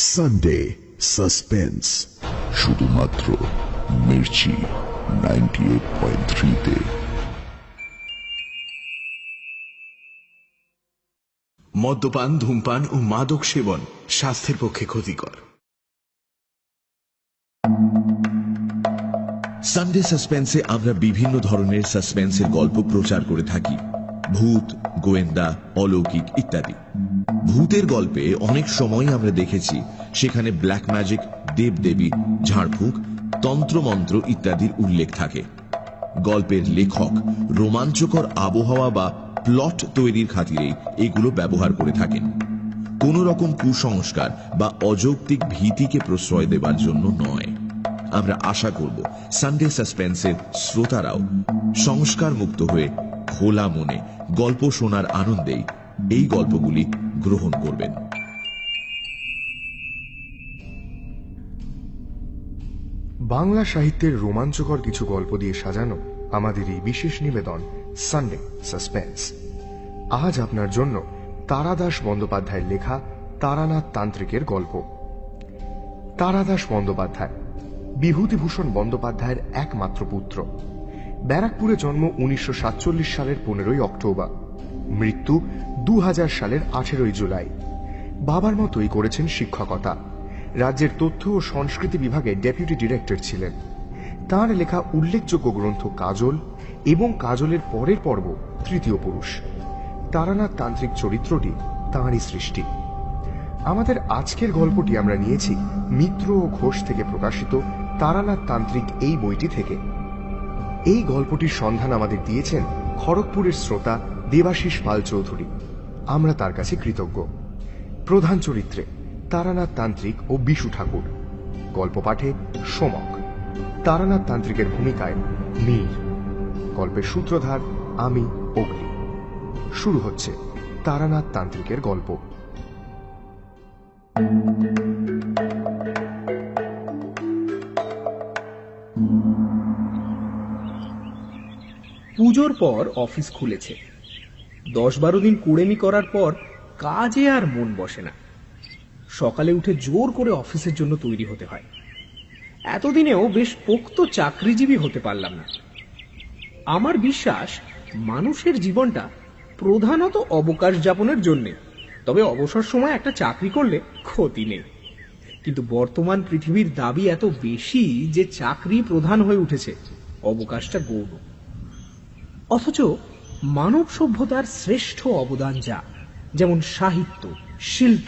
Sunday suspense, শুধুমাত্র মির্চি 98.3-তে। মদ্যপান, ধূমপান ও মাদক সেবন স্বাস্থ্যের পক্ষে ক্ষতিকর। সানডে সাসপেন্সে আমরা বিভিন্ন ধরনের সাসপেন্সের গল্প প্রচার করে থাকি, ভূত, গোয়েন্দা, অলৌকিক ইত্যাদি। ভূতের গল্পে অনেক সময় আমরা দেখেছি সেখানে ব্ল্যাক ম্যাজিক, দেবদেবী, ঝাড়ফুঁক, তন্ত্রমন্ত্র ইত্যাদির উল্লেখ থাকে। গল্পের লেখক রোমাঞ্চকর আবহাওয়া বা প্লট তৈরির খাতিরেই এগুলো ব্যবহার করে থাকেন, কোন রকম কুসংস্কার বা অযৌক্তিক ভীতিকে প্রশ্রয় দেবার জন্য নয়। আমরা আশা করব সানডে সাসপেন্সের শ্রোতারাও সংস্কার মুক্ত হয়ে খোলা মনে গল্প শোনার আনন্দেই এই গল্পগুলি গ্রহণ করবেন। বাংলা সাহিত্যের রোমাঞ্চকর কিছু গল্প দিয়ে সাজানো আমাদের এই বিশেষ নিবেদন সানডে সাসপেন্স। আজ আপনার জন্য তারাদাস বন্দ্যোপাধ্যায়ের লেখা তারানাথ তান্ত্রিকের গল্প। তারাদাস বন্দ্যোপাধ্যায় বিভূতিভূষণ বন্দ্যোপাধ্যায়ের একমাত্র পুত্র। ব্যারাকপুরে জন্ম 1947 সালের 15ই অক্টোবর, মৃত্যু 2000 সালের 18ই জুলাই। বাবার মতোই করেছেন শিক্ষকতা। রাজ্যের তথ্য ও সংস্কৃতি বিভাগে ডেপুটি ডিরেক্টর ছিলেন। তাঁর লেখা উল্লেখযোগ্য গ্রন্থ কাজল এবং কাজলের পরের পর্ব তৃতীয় পুরুষ। তারানাথ তান্ত্রিক চরিত্রটি তাঁরই সৃষ্টি। আমাদের আজকের গল্পটি আমরা নিয়েছি মিত্র ও ঘোষ থেকে প্রকাশিত তারানাথ তান্ত্রিক এই বইটি থেকে। এই গল্পটির সন্ধান আমাদের দিয়েছেন খড়গপুরের শ্রোতা দেবাশিস পাল চৌধুরী। আমরা তার কাছে কৃতজ্ঞ। প্রধান চরিত্রে তারানাথ তান্ত্রিক ও বিশু ঠাকুর, গল্প পাঠে সোমক, তারানাথ তান্ত্রিকের ভূমিকায় মীর, গল্পের সূত্রধার আমি অগ্নি। শুরু হচ্ছে তারানাথ তান্ত্রিকের গল্প। পুজোর পর অফিস খুলেছে। 10-12 দিন কুড়েমি করার পর কাজে আর মন বসে না। সকালে উঠে জোর করে অফিসের জন্য তৈরি হতে হয়। এতদিনেও বেশ পোক্ত চাকরিজীবী হতে পারলাম না। আমার বিশ্বাস মানুষের জীবনটা প্রধানত অবকাশ যাপনের জন্যে, তবে অবসর সময় একটা চাকরি করলে ক্ষতি নেই। কিন্তু বর্তমান পৃথিবীর দাবি এত বেশি যে চাকরি প্রধান হয়ে উঠেছে, অবকাশটা গৌণ। অথচ মানব সভ্যতার শ্রেষ্ঠ অবদান যেমন সাহিত্য, শিল্প,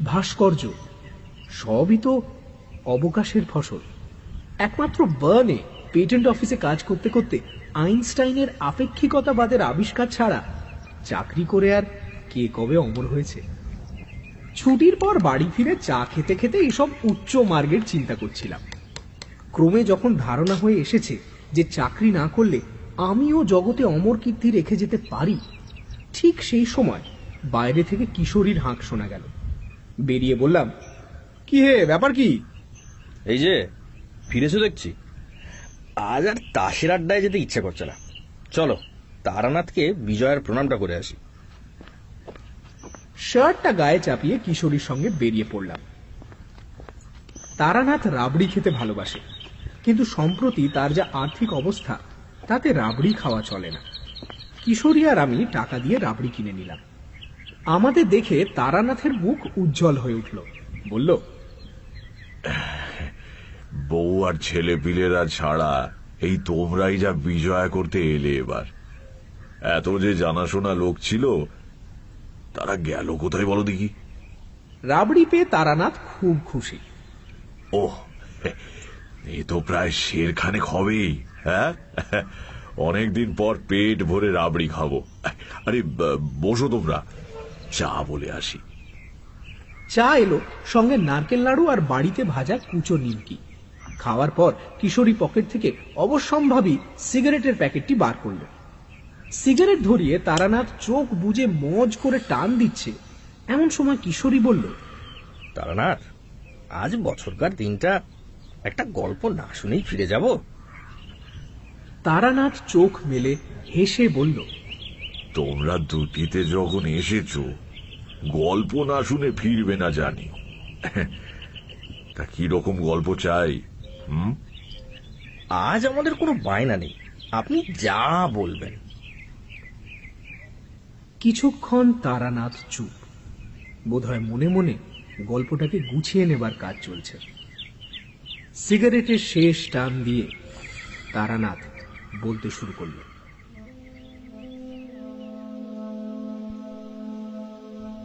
ভাস্কর্য, সবই তো অবকাশের ফসল। একমাত্র বার্নে পেটেন্ট অফিসে কাজ করতে করতে আইনস্টাইনের আপেক্ষিকতাবাদের আবিষ্কার ছাড়া চাকরি করে আর কে কবে অমর হয়েছে। ছুটির পর বাড়ি ফিরে চা খেতে খেতে এসব উচ্চ মার্গের চিন্তা করছিলাম। ক্রমে যখন ধারণা হয়ে এসেছে যে চাকরি না করলে আমিও জগতে অমর কীর্তি রেখে যেতে পারি, ঠিক সেই সময় বাইরে থেকে কিশোরীর হাঁক শোনা গেল। বেরিয়ে বললাম, কি হে, ব্যাপার কি? এই যে ফিরেছো দেখছি। আজ আর তাসের আড্ডায় যেতে ইচ্ছে করছে না, চলো তারানাথকে বিজয়ের প্রণামটা করে আসি। শার্টটা গায়ে চাপিয়ে কিশোরীর সঙ্গে বেরিয়ে পড়লাম। তারানাথ রাবড়ি খেতে ভালোবাসে, কিন্তু সম্প্রতি তার যা আর্থিক অবস্থা তাতে রাবড়ি খাওয়া চলে না। কিশোরী আর আমি টাকা দিয়ে রাবড়ি কিনে নিলাম। আমাদের দেখে তারানাথের মুখ উজ্জ্বল হয়ে উঠল। বলল, বউ আর ছেলে পিলেরা ছাড়া এই তোমরাই যা বিজয়া করতে এলে এবার। এত যে জানাশোনা লোক ছিল, তারা গেল কোথায় বলো দেখি? রাবড়ি পেয়ে তারানাথ খুব খুশি। ওহ, এ তো প্রায় শেরখানেক হবেই। হ্যাঁ, অনেকদিন পর পেট ভরে রাবড়ি খাবো। আরে বসো তোমরা, চা বলে আসি। চা এলো, সঙ্গে নারকেল নাড়ু আর বাড়িতে ভাজা কুচো নিমকি। খাওয়ার পর কিশোরী পকেট থেকে অবশ্যম্ভাবী সিগারেটের প্যাকেটটি বার করল। সিগারেট ধরিয়ে তারানাথ চোখ বুজে মজ করে টান দিচ্ছে, এমন সময় কিশোরী বলল, তারানাথ, আজ বছরকার দিনটা একটা গল্প না শুনেই ফিরে যাব। তারানাথ চোখ মেলে হেসে বলল, তোমরা দুটিতে যখন এসেছো, গল্প না শুনে ফিরবে না জানি। তা কি রকম গল্প চাই? আজ আমাদের কোনো বায়না নেই, আপনি যা বলবেন। কিছুক্ষণ তারানাথ চুপ। বোধহয় মনে মনে গল্পটাকে গুছিয়ে নেবার কাজ চলছে। সিগারেটের শেষ টান দিয়ে তারানাথ বলতে শুরু করল।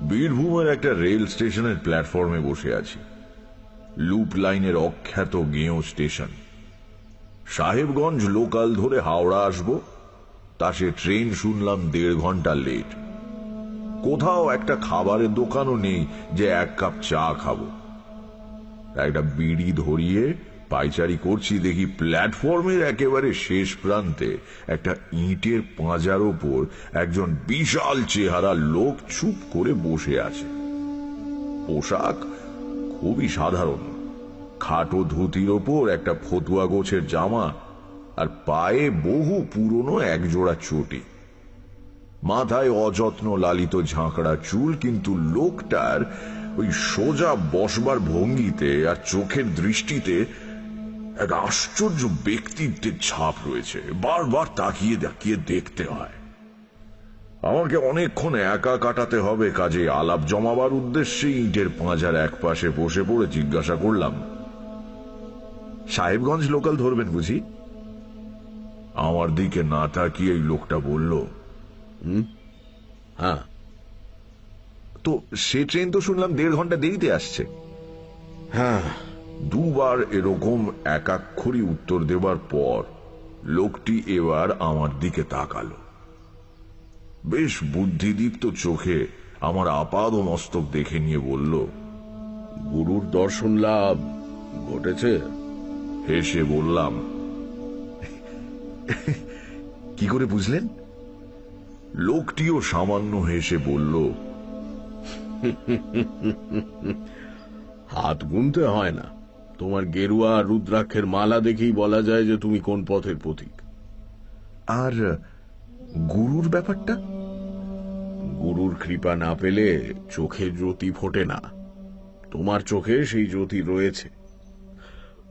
বীরভূমের একটা রেল স্টেশনের প্ল্যাটফর্মে বসে আছি। লুপ লাইনের অখ্যাত গেঁয়ো স্টেশন। সাহেবগঞ্জ লোকাল ধরে হাওড়া আসবো, তা সে ট্রেন শুনলাম 1.5 ঘন্টা লেট। কোথাও একটা খাবারের দোকানও নেই যে 1 কাপ চা খাবো। একটা বিড়ি ধরিয়ে পাইচারি করছি, দেখি প্ল্যাটফর্মের একেবারে শেষ প্রান্তে একটা ইটের পাঁজার ওপর একজন বিশাল চেহারা লোক চুপ করে বসে আছে। পোশাক খুবই সাধারণ, খাটো ধুতির ওপর একটা ফতুয়া গোছের জামা, আর পায়ে বহু পুরনো একজোড়া চটি। মাথায় অযত্ন লালিত ঝাঁকড়া চুল, কিন্তু লোকটার ওই সোজা বসবার ভঙ্গিতে আর চোখের দৃষ্টিতে এক আশ্চর্য ব্যক্তিত্বের ছাপ রয়েছে। বারবার তাকিয়ে তাকিয়ে দেখতে হয়। আমাকে অনেকক্ষণ একা কাটাতে হবে, কাজে আলাপ জমাবার উদ্দেশ্যে ইটের পাঁজার এক পাশে বসে পড়ে জিজ্ঞাসা করলাম, সাহেবগঞ্জ লোকাল ধরবেন বুঝি? আমার দিকে না তাকিয়ে এই লোকটা বলল, হ্যাঁ। তো সে ট্রেন তো শুনলাম 1.5 ঘন্টা দেরিতে আসছে। হ্যাঁ। 2 বার এরকম একাক্ষরই উত্তর দেবার পর লোকটি এবার আমার দিকে তাকালো। বেশ বুদ্ধিদীপ্ত চোখে আমার আপাদ মস্তক দেখে নিয়ে বলল, গুরুর দর্শন লাভ ঘটেছে? হেসে বললাম, কি করে বুঝলেন? লোকটিও সামান্য হেসে বলল, হাত গুনতে হয় না, তোমার গেরুয়া রুদ্রাক্ষের মালা দেখেই বলা যায় যে তুমি কোন পথের পথিক। আর গুরুর ব্যাপারটা? গুরুর কৃপা না পেলে চোখে জ্যোতি ফোটে না। তোমার চোখে সেই জ্যোতি রয়েছে।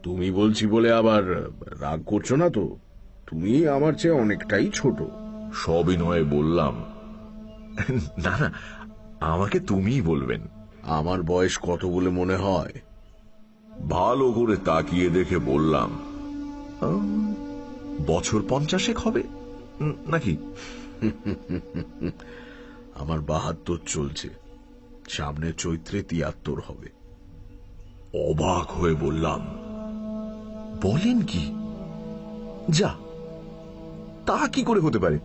তুমি বলছি বলে আবার রাগ করছো না তো? তুমি আমার চেয়ে অনেকটাই ছোট। সবিনয়ে বললাম, না না, আমাকে তুমিই বলবেন। আমার বয়স কত বলে মনে হয়? ভালো করে তাকিয়ে দেখে বললাম, বছর 50 হবে নাকি? আমার 72 চলছে, সামনে চৈত্রে 73 হবে। অবাক হয়ে বললাম, বলেন কি? যা, তা কি করে হতে পারে?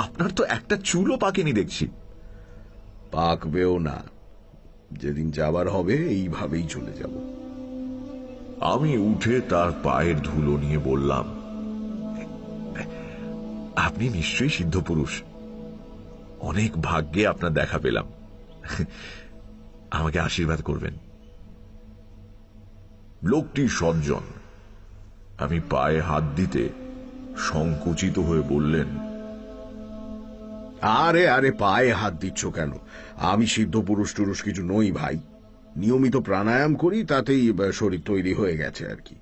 আপনার তো একটা চুলও পাকেনি দেখছি। পাকবেও না, যেদিন যাবার হবে এইভাবেই চলে যাব। আমি উঠে তার পায়ের ধুলো নিয়ে বললাম, আপনি নিশ্চয়ই সিদ্ধ পুরুষ। অনেক ভাগ্যে আপনার দেখা পেলাম। আমাকে আশীর্বাদ করবেন। লোকটি সজ্জন। আমি পায়ে হাত দিতে সংকুচিত হয়ে বললেন, আরে আরে, পায়ে হাত দিচ্ছ কেন? আমি সিদ্ধ পুরুষ টুরুষ কিছু নই ভাই। নিয়মিত প্রাণায়াম করি, তাতেই শরীর তৈরি হয়ে গেছে আর কি।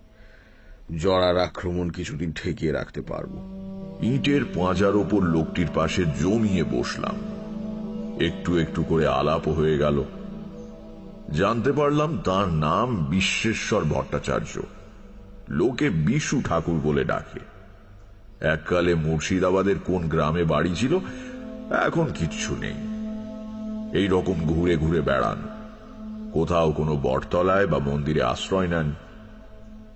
জরার আক্রমণ কিছুদিন ঠেকিয়ে রাখতে পারবো। ইটের পাঁজার ওপর লোকটির পাশে জমিয়ে বসলাম। একটু একটু করে আলাপ হয়ে গেল। জানতে পারলাম তার নাম বিশ্বেশ্বর ভট্টাচার্য। লোকে বিশু ঠাকুর বলে ডাকে। এককালে মুর্শিদাবাদের কোন গ্রামে বাড়ি ছিল, এখন কিচ্ছু নেই। এই রকম ঘুরে ঘুরে বেড়ান। কোথাও কোনো বটতলায় বা মন্দিরে আশ্রয় নেন।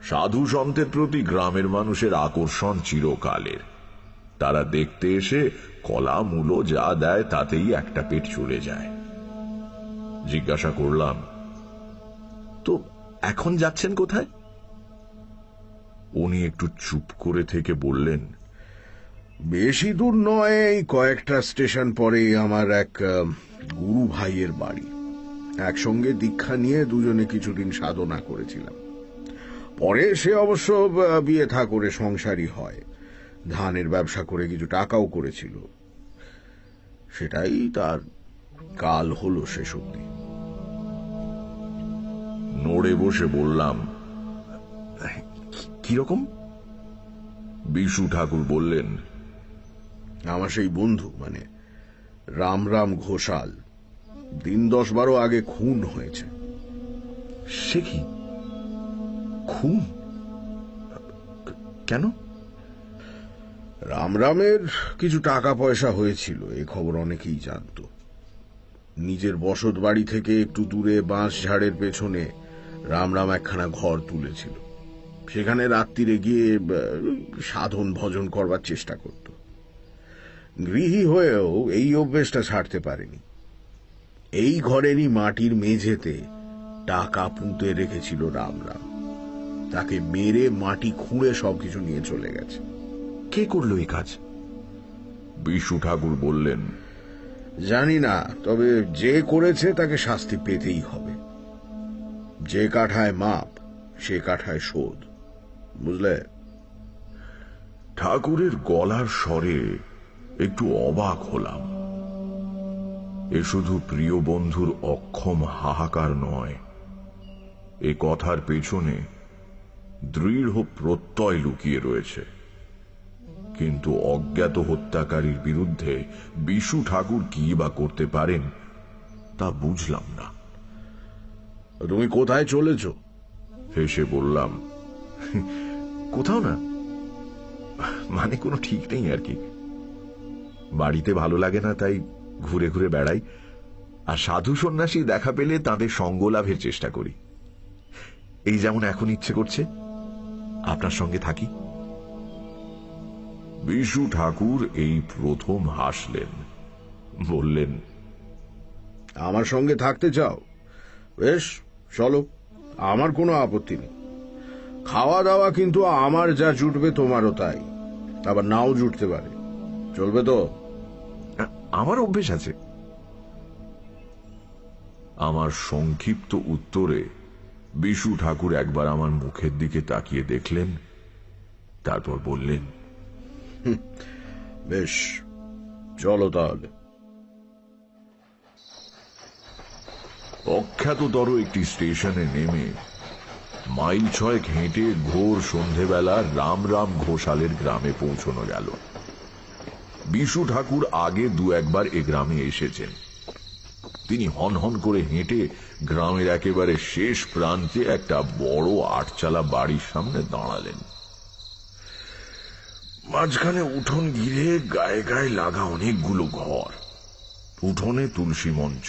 সাধু সন্তের প্রতি গ্রামের মানুষের আকর্ষণ চিরকালের। তারা দেখতে এসে কলা মূলো যা দেয় তাতেই একটা পেট চলে যায়। জিজ্ঞাসা করলাম, তো এখন যাচ্ছেন কোথায়? উনি একটু চুপ করে থেকে বললেন, বেশি দূর নয়, এই কয়েকটা স্টেশন পরে আমার এক গুরু ভাইয়ের বাড়ি। একসঙ্গে দীক্ষা নিয়ে দুজনে কিছুদিন সাধনা করেছিলাম। পরে সে অবশ্য বিয়ে থা করে সংসারী হয়। ধানের ব্যবসা করে কিছু টাকাও করেছিল। সেটাই তার কাল হলো শেষ অবধি। নড়ে বসে বললাম, কিরকম? বিশু ঠাকুর বললেন, আমার সেই বন্ধু মানে রামরাম ঘোষাল দিন 10-12 আগে খুন হয়েছে। সে কি? খুন? কেন? রামরামের কিছু টাকা পয়সা হয়েছিল, এ খবর অনেকেই জানত। নিজের বসত বাড়ি থেকে একটু দূরে বাঁশ ঝাড়ের পেছনে রামরাম একখানা ঘর তুলেছিল। সেখানে রাত্রিরে গিয়ে সাধন ভজন করবার চেষ্টা করত। গৃহী হয়েও এই অভ্যেসটা ছাড়তে পারেনি। এই ঘরেরই মাটির মেঝেতে টাকা পুঁতে রেখেছিল রামরাম। তাকে মেরে মাটি খুঁড়ে সবকিছু নিয়ে চলে গেছে। কে করলো এই কাজ? বিশু ঠাকুর বললেন, জানি না, তবে যে করেছে তাকে শাস্তি পেতেই হবে। যে কাঠায় মাপ সে কাঠায় শোধ, বুঝলে? ঠাকুরের গলার স্বরে একটু অবাক হলাম। এ শুধু প্রিয় বন্ধুর অক্ষম হাহাকার নয়, এ কথার পেছনে দৃঢ় প্রত্যয় লুকিয়ে রয়েছে। কিন্তু অজ্ঞাত হত্যাকারীর বিরুদ্ধে বিশু ঠাকুর কি বা করতে পারেন তা বুঝলাম না। তুমি কোথায় চলেছ? হেসে বললাম, কোথাও না, মানে কোনো ঠিক নেই আর কি। বাড়িতে ভালো লাগে না, তাই ঘুরে ঘুরে বেড়াই, আর সাধু সন্ন্যাসী দেখা পেলে তাদের সঙ্গ লাভের চেষ্টা করি। এই যেমন এখন ইচ্ছে করছে আপনার সঙ্গে থাকি। বিশু ঠাকুর এই প্রথম হাসলেন, বললেন, আমার সঙ্গে থাকতে চাও? বেশ, চলো, আমার কোনো আপত্তি নেই। খাওয়া দাওয়া কিন্তু আমার যা জুটবে তোমারও তাই, আবার নাও জুটতে পারে। চলবে তো? আমার অভ্যেস আছে। আমার সংক্ষিপ্ত উত্তরে বিশু ঠাকুর একবার আমার মুখের দিকে তাকিয়ে দেখলেন, তারপর বললেন, বেশ, চলো তাহলে। অখ্যাততর একটি স্টেশনে নেমে মাইল 6 হেঁটে ঘোর সন্ধেবেলা রামরাম ঘোষালের গ্রামে পৌঁছানো গেল। বিশু ঠাকুর আগে 2-1 বার এ গ্রামে এসেছেন। তিনি হনহন করে হেঁটে গ্রামের একেবারে শেষ প্রান্তে একটা বড় 8চালা বাড়ির সামনে দাঁড়ালেন। মাঝখানে উঠোন ঘিরে গায়ে গায়ে লাগা অনেকগুলো ঘর। উঠোনে তুলসী মঞ্চ,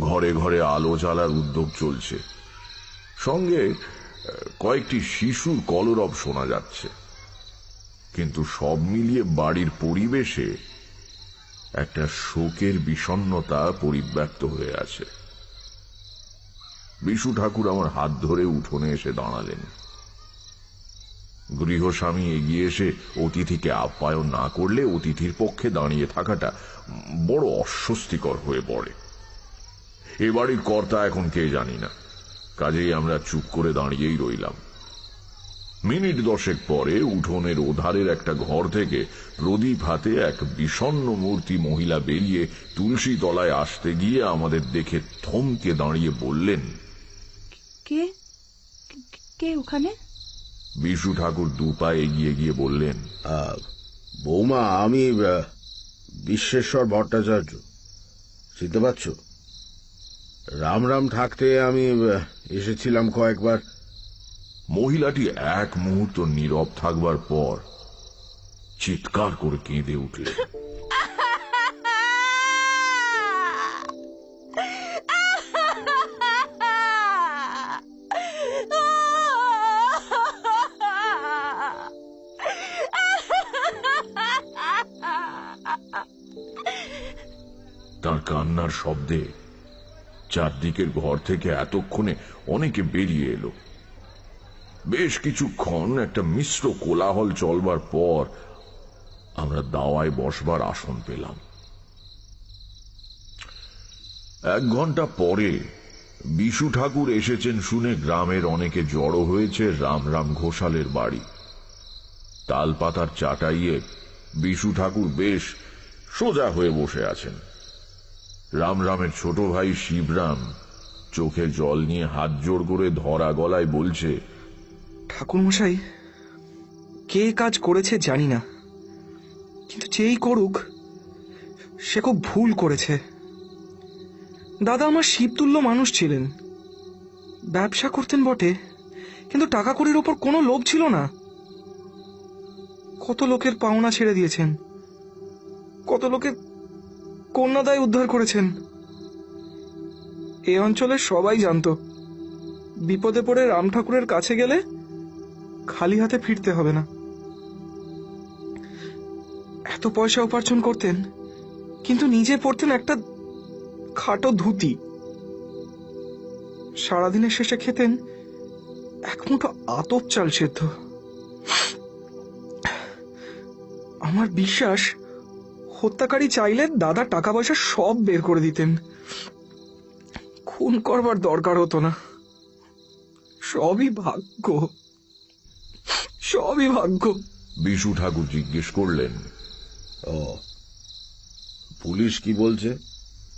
ঘরে ঘরে আলো জ্বালার উদ্যোগ চলছে, সঙ্গে কয়েকটি শিশুর কলরব শোনা যাচ্ছে। কিন্তু সব মিলিয়ে বাড়ির পরিবেশে একটা শোকের বিষণ্ণতা পরিব্যাপ্ত হয়ে আছে। বিশু ঠাকুর আমার হাত ধরে উঠোনে এসে দাঁড়ালেন। গৃহস্বামী এগিয়ে এসে অতিথিকে আপ্যায়ন না করলে অতিথির পক্ষে দাঁড়িয়ে থাকাটা বড় অস্বস্তিকর হয়ে পড়ে। এ বাড়ির কর্তা এখন কে জানি না, কাজেই আমরা চুপ করে দাঁড়িয়েই রইলাম। মিনিট 10 পরে উঠোনের ওধারের একটা ঘর থেকে প্রদীপ হাতে এক বিষণ্ণ মূর্তি মহিলা বেরিয়ে তুলসী তলায় আসতে গিয়ে আমাদের দেখে থমকে দাঁড়িয়ে বললেন, কে কে ওখানে? বিশু ঠাকুর 2 পা এগিয়ে গিয়ে বললেন, বৌমা, আমি বিশ্বেশ্বর ভট্টাচার্য, চিনতে পারছ? রামরাম থাকতে আমি এসেছিলাম কয়েকবার। মহিলাটি এক মুহূর্ত নীরব থাকবার পর চিৎকার করে কেঁদে উঠলেন। তার কান্নার শব্দে চারদিকের ঘর থেকে এতক্ষণে অনেকে বেরিয়ে এলো। বেশ কিছুক্ষণ একটা মিশ্র কোলাহল চলবার পর আমরা দাওয়ায় বসবার আসন পেলাম। 1 ঘন্টা পরে বিশু ঠাকুর এসেছেন শুনে গ্রামের অনেকে জড়ো হয়েছে রামরাম ঘোষালের বাড়ি। তালপাতার চাটাইয়ে বিশু ঠাকুর বেশ সোজা হয়ে বসে আছেন। রামরামের ছোট ভাই শিবরাম চোখে জল নিয়ে হাত জোড় করে ধরা গলায় বলছে, ঠাকুরমশাই, কে কাজ করেছে জানি না, কিন্তু যেই করুক সে খুব ভুল করেছে। দাদা আমার শিবতুল্য মানুষ ছিলেন, ব্যবসা করতেন বটে, কিন্তু টাকা কড়ির ওপর কোনো লোভ ছিল না। কত লোকের পাওনা ছেড়ে দিয়েছেন, কত লোকের কন্যাদায় উদ্ধার করেছেন। এই অঞ্চলের সবাই জানত বিপদে পড়ে রাম ঠাকুরের কাছে গেলে খালি হাতে ফিরতে হবে না। এত পয়সা উপার্জন করতেন, কিন্তু নিজে পড়তেন একটা খাটো ধুতি। সারাদিনের শেষে খেতেন এক মুঠো আতপ চাল সেদ্ধ। আমার বিশ্বাস হত্যাকারী চাইলে দাদা টাকা পয়সা সব বের করে দিতেন, খুন করবার দরকার হতো না। সবই ভাগ্য, সবই ভাগ্য। বিশু ঠাকুর জিজ্ঞেস করলেন, ও, পুলিশ কি বলছে?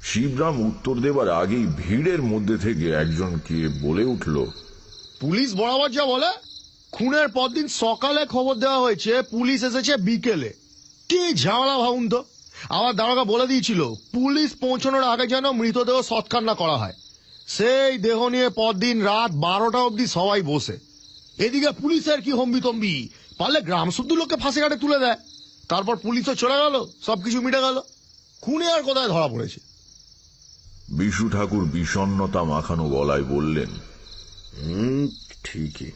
শিবরাম উত্তর দেবার আগেই ভিড়ের মধ্যে থেকে একজন কে বলে উঠল, পুলিশ বরাবর যা বলে, খুনের পরদিন সকালে খবর দেওয়া হয়েছে, পুলিশ এসেছে বিকেলে। কি ঝামেলা ভাবুন তো। আমার দারোগা বলে দিয়েছিল পুলিশ পৌঁছানোর আগে যেন মৃতদেহ সৎকার না করা হয়। সেই দেহ নিয়ে পরদিন রাত 12টা অবধি সবাই বসে। এদিকে পুলিশের কি হম্বিতম্বি, পারলে গ্রাম শুদ্ধ লোককে ফাঁসি কাটে তুলে দেয়, তারপর পুলিশও চলে গেল, সবকিছু মিটে গেল। খুনে আর কোথায় ধরা পড়েছে? বিশু ঠাকুর বিষণ্ণতা মাখানো গলায় বললেন, ঠিকই,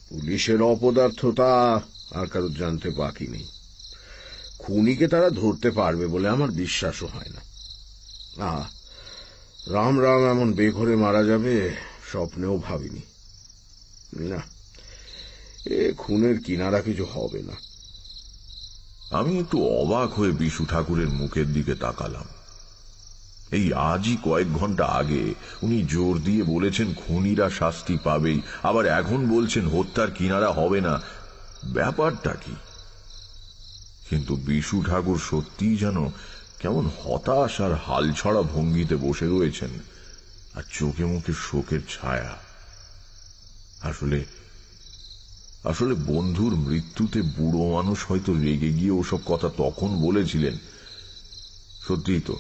পুলিশের অপদার্থতা আর কারোর জানতে বাকি নেই। খুনিকে তারা ধরতে পারবে বলে আমার বিশ্বাসও হয় না। রাম রাম এমন বেঘরে মারা যাবে স্বপ্নেও ভাবিনি। না, এ খুনের কিনারা কিছু হবে না। আমি একটু অবাক হয়ে বিশু ঠাকুরের মুখের দিকে তাকালাম। এই আজই কয়েক ঘন্টা আগে উনি জোর দিয়ে বলেছেন খুনিরা শাস্তি পাবেই, আবার এখন বলছেন হত্যার কিনারা হবে না। ব্যাপারটা কি? কিন্তু বিশু ঠাকুর সত্যিই যেন কেমন হতাশ আর হালছড়া ভঙ্গিতে বসে রয়েছেন, আর চোখে মুখে শোকের ছায়া। আসলে বন্ধুর মৃত্যুতে বুড়ো মানুষ হয়তো রেগে গিয়ে ওসব কথা তখন বলেছিলেন। সত্যিই তো,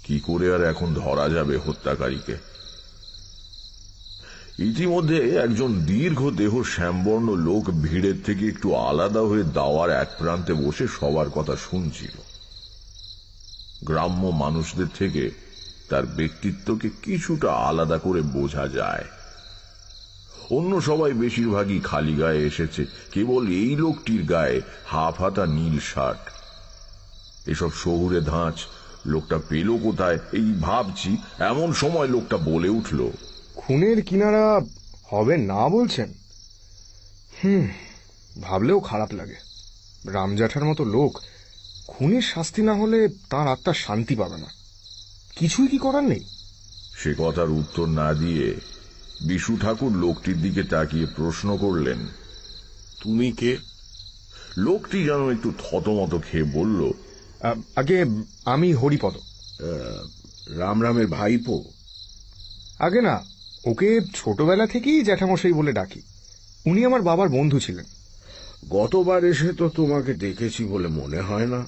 কি করে আর এখন ধরা যাবে হত্যাকারীকে? ইতিমধ্যে একজন দীর্ঘ দেহ শ্যামবর্ণ লোক ভিড়ের থেকে একটু আলাদা হয়ে দাওয়ার এক প্রান্তে বসে সবার কথা শুনছিল। গ্রাম্য মানুষদের থেকে তার ব্যক্তিত্বকে কিছুটা আলাদা করে বোঝা যায়। অন্য সবাই বেশিরভাগই খালি গায়ে এসেছে, কেবল এই লোকটির গায়ে হাফ হাতা নীল শার্ট। এসব শহুরে ধাঁচ লোকটা পেল কোথায় এই ভাবছি, এমন সময় লোকটা বলে উঠল, খুনের কিনারা হবে না বলছেন? ভাবলেও খারাপ লাগে। রামজাঠার মতো লোক খুনের শাস্তি না হলে তার আত্মা শান্তি পাবে না। কিছুই কি করার নেই? সে কথার উত্তর না দিয়ে বিশু ঠাকুর লোকটির দিকে তাকিয়ে প্রশ্ন করলেন, তুমি কে? লোকটি যেন একটু থতমত খেয়ে বলল, আগে আমি হরিপদ। রামের ভাইপো? আগে না, ওকে ছোটবেলা থেকেই জ্যাঠামশাই বলে ডাকি। উনি আমার বাবার বন্ধু ছিলেন। গতবার এসে তো তোমাকে দেখেছি বলে মনে হয় না।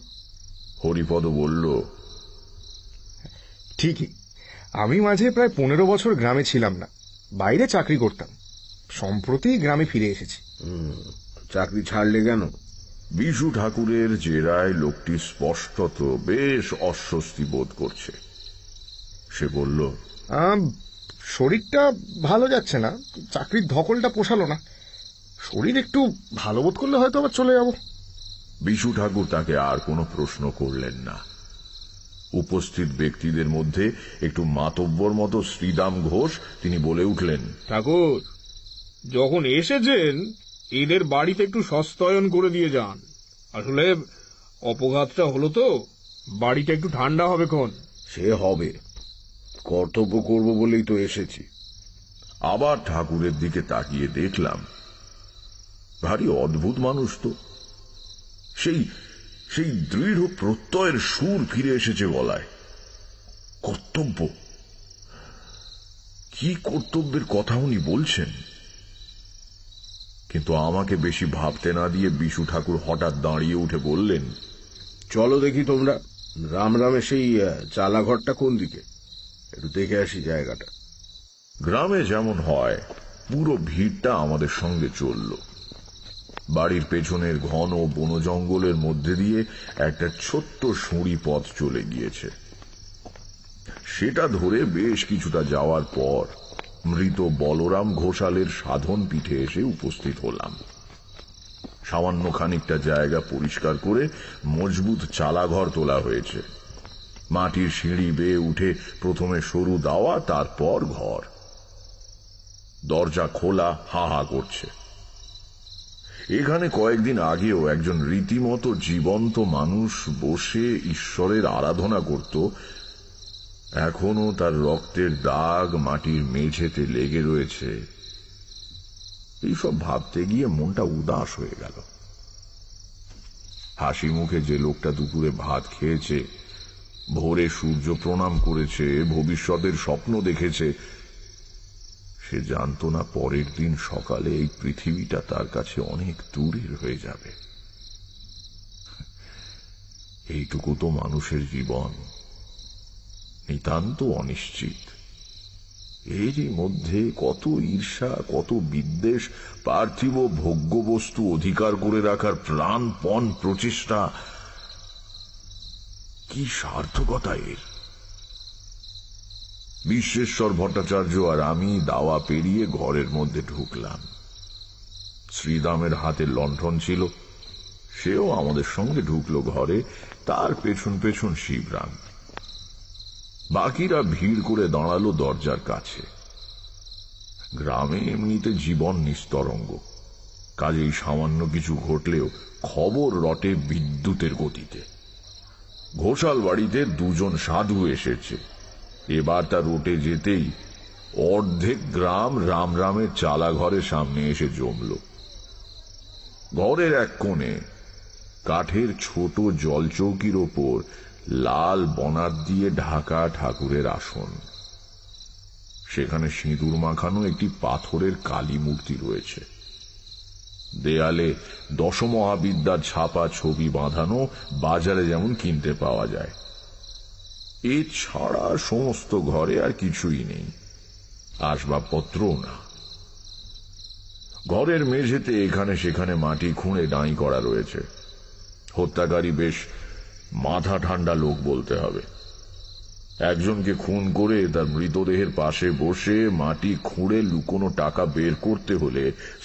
হরিপদ বলল, ঠিকই, আমি মাঝে প্রায় 15 বছর গ্রামে ছিলাম না, বাইরে চাকরি করতাম। সম্প্রতি গ্রামে ফিরে এসেছি। চাকরি ছাড়লে কেন? বিশু ঠাকুরের জেরায় লোকটি স্পষ্টত বেশ অস্বস্তি বোধ করছে। সে বলল, শরীরটা ভালো যাচ্ছে না, চাকরির ধকলটা পোষালো না। শরীর একটু ভালো বোধ করলে হয়তো আবার চলে যাব। বিশু ঠাকুর তাকে আর কোনো প্রশ্ন করলেন না। উপস্থিত ব্যক্তিদের মধ্যে একটু মাতব্বর মতো শ্রীদাম ঘোষ, তিনি বলে উঠলেন, ঠাকুর, যখন এসেছেন এদের বাড়িতে একটু সস্তায়ন করে দিয়ে যান। আসলে অপঘাতটা হলো তো, বাড়িটা একটু ঠান্ডা হবে কোন। সে হবে, কর্তব্য করব বলেই তো এসেছি। আবার ঠাকুরের দিকে তাকিয়ে দেখলাম, ভারী অদ্ভুত মানুষ তো। সেই দৃঢ় প্রত্যয়ের সুর ফিরে এসেছে গলায়। কর্তব্য, কি কর্তব্যের কথা উনি বলছেন। কিন্তু আমাকে বেশি ভাবতে না দিয়ে বিশু ঠাকুর হঠাৎ দাঁড়িয়ে উঠে বললেন, চলো দেখি তোমরা, রামরামে সেই চালাঘরটা কোন দিকে, একটু দেখে আসি জায়গাটা। গ্রামে যেমন হয় পুরো ভিড়টা আমাদের সঙ্গে চলল। বাড়ির পেছনের ঘন বন জঙ্গলের মধ্যে দিয়ে একটা ছোট্ট সুঁড়ি পথ চলে গিয়েছে। সেটা ধরে বেশ কিছুটা যাওয়ার পর মৃত বলরাম ঘোষালের সাধন পীঠে এসে উপস্থিত হলাম। সামান্য খানিকটা জায়গা পরিষ্কার করে মজবুত চালাঘর তোলা হয়েছে। মাটির সিঁড়ি বেয়ে উঠে প্রথমে সরু দাওয়া, তারপর ঘর। দরজা খোলা, হা হা করছে। এখানে কয়েকদিন আগেও একজন রীতিমতো জীবন্ত মানুষ বসে ঈশ্বরের আরাধনা করত। এখনো তার রক্তের দাগ মাটির মেঝেতে লেগে রয়েছে। এইসব ভাবতে গিয়ে মনটা উদাস হয়ে গেল। হাসি মুখে যে লোকটা দুপুরে ভাত খেয়েছে, ভোরে সূর্য প্রণাম করেছে, ভবিষ্যতের স্বপ্ন দেখেছে, সে জানত না পরের দিন সকালে এই পৃথিবীটা তার কাছে অনেক দূরের হয়ে যাবে। এইটুকু তো মানুষের জীবন, নিতান্ত অনিশ্চিত। এরই মধ্যে কত ঈর্ষা, কত বিদ্বেষ, পার্থিব ভোগ্যবস্তু অধিকার করে রাখার প্রাণপণ প্রচেষ্টা, কি সার্থকতা এর! বিশ্বেশ্বর ভট্টাচার্য আর আমি দাওয়া পেরিয়ে ঘরের মধ্যে ঢুকলাম। শ্রীদামের হাতে লণ্ঠন ছিল, সেও আমাদের সঙ্গে ঢুকলো ঘরে, তার পেছন পেছন শিবরাম। বাকিরা ভিড় করে দাঁড়ালো দরজার কাছে। গ্রামে এমনিতে জীবন নিস্তরঙ্গ, কাজেই সামান্য কিছু ঘটলেও খবর রটে বিদ্যুতের গতিতে। ঘোষাল বাড়িতে দুজন সাধু এসেছে, এবার তা রটে যেতেই অর্ধেক গ্রাম রামরামের চালাঘরের সামনে এসে জমল। ঘরের এক কোণে কাঠের ছোট জলচৌকির ওপর লাল বনাত দিয়ে ঢাকা ঠাকুরের আসন। সেখানে সিঁদুর মাখানো একটি পাথরের কালী মূর্তি রয়েছে। দেয়ালে দশমহাবিদ্যার ছাপা ছবি বাঁধানো, বাজারে যেমন কিনতে পাওয়া যায়। এছাড়া সমস্ত ঘরে আর কিছুই নেই, আসবাবপত্রও না। ঘরের মেঝেতে এখানে সেখানে মাটি খুঁড়ে ডাঁই করা রয়েছে। হত্যাকারী বেশ মাথা ঠান্ডা লোক বলতে হবে। একজনকে খুন করে তার মৃতদেহের পাশে বসে মাটি খুঁড়ে লুকোনো টাকা বের করতে হলে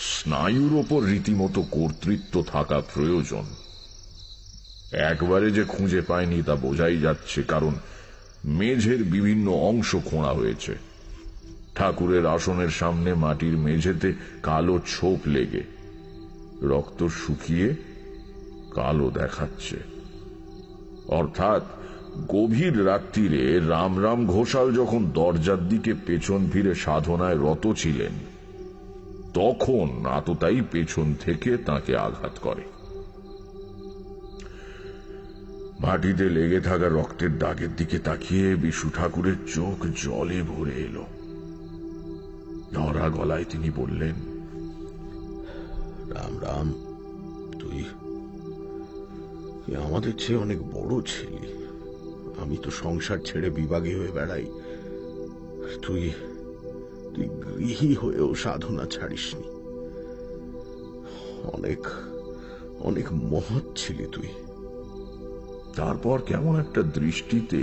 স্নায়ুর ওপর রীতিমতো কর্তৃত্ব থাকা প্রয়োজন। একবারে যে খুঁজে পায়নি তা বোঝাই যাচ্ছে, কারণ মেঝের বিভিন্ন অংশ খোঁড়া হয়েছে। ঠাকুরের আসনের সামনে মাটির মেঝেতে কালো ছোপ লেগে রক্ত শুকিয়ে কালো দেখাচ্ছে। অর্থাৎ গভীর রাত্রিরে রামরাম ঘোষাল যখন দরজার দিকে পেছন ফিরে সাধনায় রত ছিলেন, তখন আততায়ী পেছন থেকে তাকে আঘাত করে। মাটিতে লেগে থাকা রক্তের দাগের দিকে তাকিয়ে বিশু ঠাকুরের চোখ জলে ভরে এলো। ধরা গলায় তিনি বললেন, রাম রাম, তুই আমাদের চেয়ে অনেক বড় ছিলি। আমি তো সংসার ছেড়ে বিভাগী হয়ে বেড়াই, তুই তুই গৃহী হয়েও সাধনা ছাড়িসনি। অনেক অনেক মহৎ ছিলি তুই। তারপর কেমন একটা দৃষ্টিতে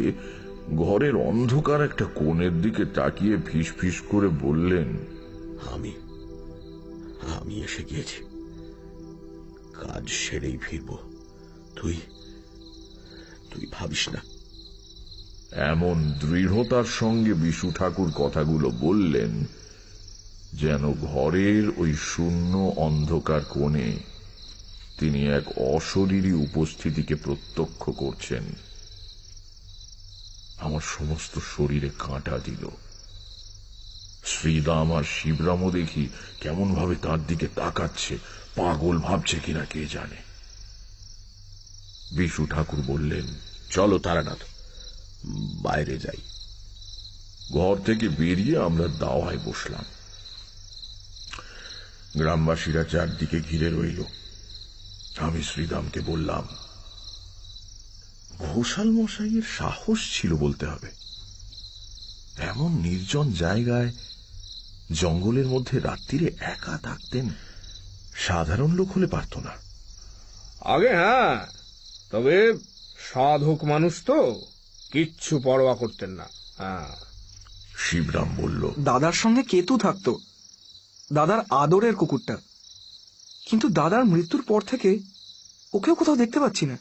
ঘরের অন্ধকার একটা কোণের দিকে তাকিয়ে ফিস ফিস করে বললেন, আমি আমি এসে গিয়েছি, কাজ সেরেই ফিরব, তুই তুই ভাবিস না। এমন দৃঢ়তার সঙ্গে বিশু ঠাকুর কথাগুলো বললেন যেন ঘরের ওই শূন্য অন্ধকার কোণে তিনি এক অশরীরী উপস্থিতিকে প্রত্যক্ষ করছেন। আমার সমস্ত শরীরে কাঁটা দিল। শ্রীদাম আর শিবরামও দেখি কেমন ভাবে তার দিকে তাকাচ্ছে, পাগল ভাবছে কিনা কে জানে। বিশু ঠাকুর বললেন, চলো তারানাথ, বাইরে যাই। ঘর থেকে বেরিয়ে আমরা দাওয়ায় বসলাম। গ্রামবাসীরা চারদিকে ঘিরে রইল। আমি শ্রীরামকে বললাম, ঘোষাল মশাইয়ের সাহস ছিল বলতে হবে। এমন নির্জন জায়গায় জঙ্গলের মধ্যে রাত্রিরে একা থাকতেন, সাধারণ লোক হলে পারত না। আগে হ্যাঁ, তবে সাধক মানুষ তো কিচ্ছু পরোয়া করতেন না। হ্যাঁ। শিবরাম বলল, দাদার সঙ্গে কেতু থাকতো, দাদার আদরের কুকুরটা। কিন্তু দাদার মৃত্যুর পর থেকে ওকেও কোথাও দেখতে পাচ্ছি না।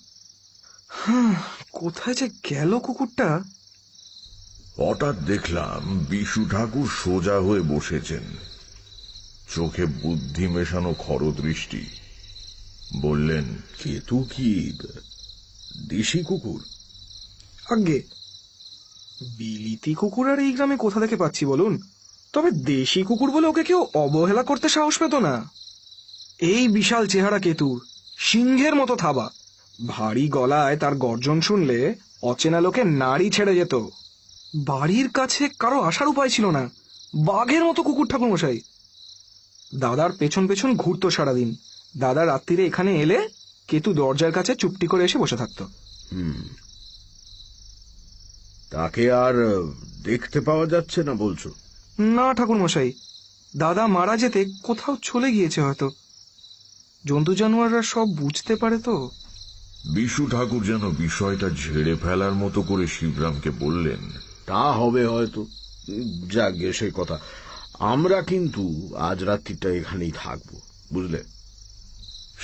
কোথায় যে গেল কুকুরটা? হঠাৎ দেখলাম বিশু ঠাকুর সোজা হয়ে বসেছেন, চোখে বুদ্ধি মেশানো খরদৃষ্টি। বললেন, কেতু কি দেশি কুকুর? আগে বিলিতি কুকুর আর এই গ্রামে কোথা থেকে পাচ্ছি বলুন? তবে দেশি কুকুর বলে ওকে কেউ অবহেলা করতে সাহস পেত না। এই বিশাল চেহারা কেতুর, সিংহের মতো থাবা, ভারী গলায় তার গর্জন শুনলে অচেনা লোকে নাড়ি ছেড়ে যেত। বাড়ির কাছে কারো আসার উপায় ছিল না, বাঘের মতো কুকুর ঠাকুরমশাই। দাদার পেছন পেছন ঘুরতো সারাদিন। দাদা রাত্রিরে এখানে এলে কেতু দরজার কাছে চুপটি করে এসে বসে থাকতো। তাকে আর দেখতে পাওয়া যাচ্ছে না বলছো? না ঠাকুরমশাই, দাদা মারা যেতে কোথাও চলে গিয়েছে হয়তো। জন্তু জানোয়াররা সব বুঝতে পারে তো। বিশু ঠাকুর যেন বিষয়টা ঝেড়ে ফেলার মতো করে শিবরামকে বললেন, তা হবে হয়তো, যাক গে সেই কথা। আমরা কিন্তু আজ রাত্রিটা এখানেই থাকবো, বুঝলে?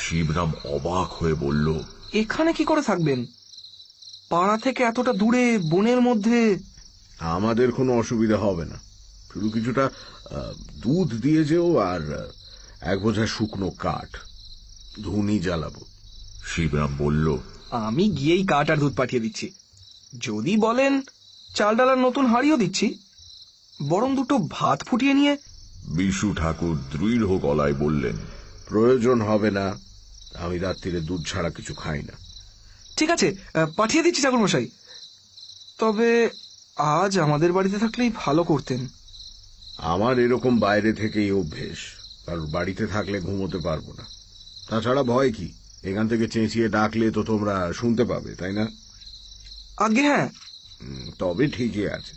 শিবরাম অবাক হয়ে বলল, এখানে কি করে থাকবেন? পাড়া থেকে এতটা দূরে বনের মধ্যে। আমাদের কোনো অসুবিধা হবে না, শুধু কিছুটা দুধ দিয়ে যেও আর এক বোঝা শুকনো কাঠ, ধুনি জ্বালাবো। শিবরাম বলল, আমি গিয়েই কাঠ আর দুধ পাঠিয়ে দিচ্ছি। যদি বলেন চাল ডালার নতুন হাড়িও দিচ্ছি, বরং দুটো ভাত ফুটিয়ে নিয়ে। বিশু ঠাকুর দৃঢ় গলায় বললেন, প্রয়োজন হবে না, আমি রাত্রিরে দুধ ছাড়া কিছু খাই না। ঠিক আছে, পাঠিয়ে দিচ্ছি ঠাকুরমশাই। তবে আজ আমাদের বাড়িতে থাকলেই ভালো করতেন। আমার এরকম বাইরে থেকেই অভ্যেস, আর বাড়িতে থাকলে ঘুমোতে পারবো না। তাছাড়া ভয় কি? এখান থেকে চেঁচিয়ে ডাকলে তো তোমরা শুনতে পাবে, তাই না? আগে হ্যাঁ। তবে ঠিকই আছে,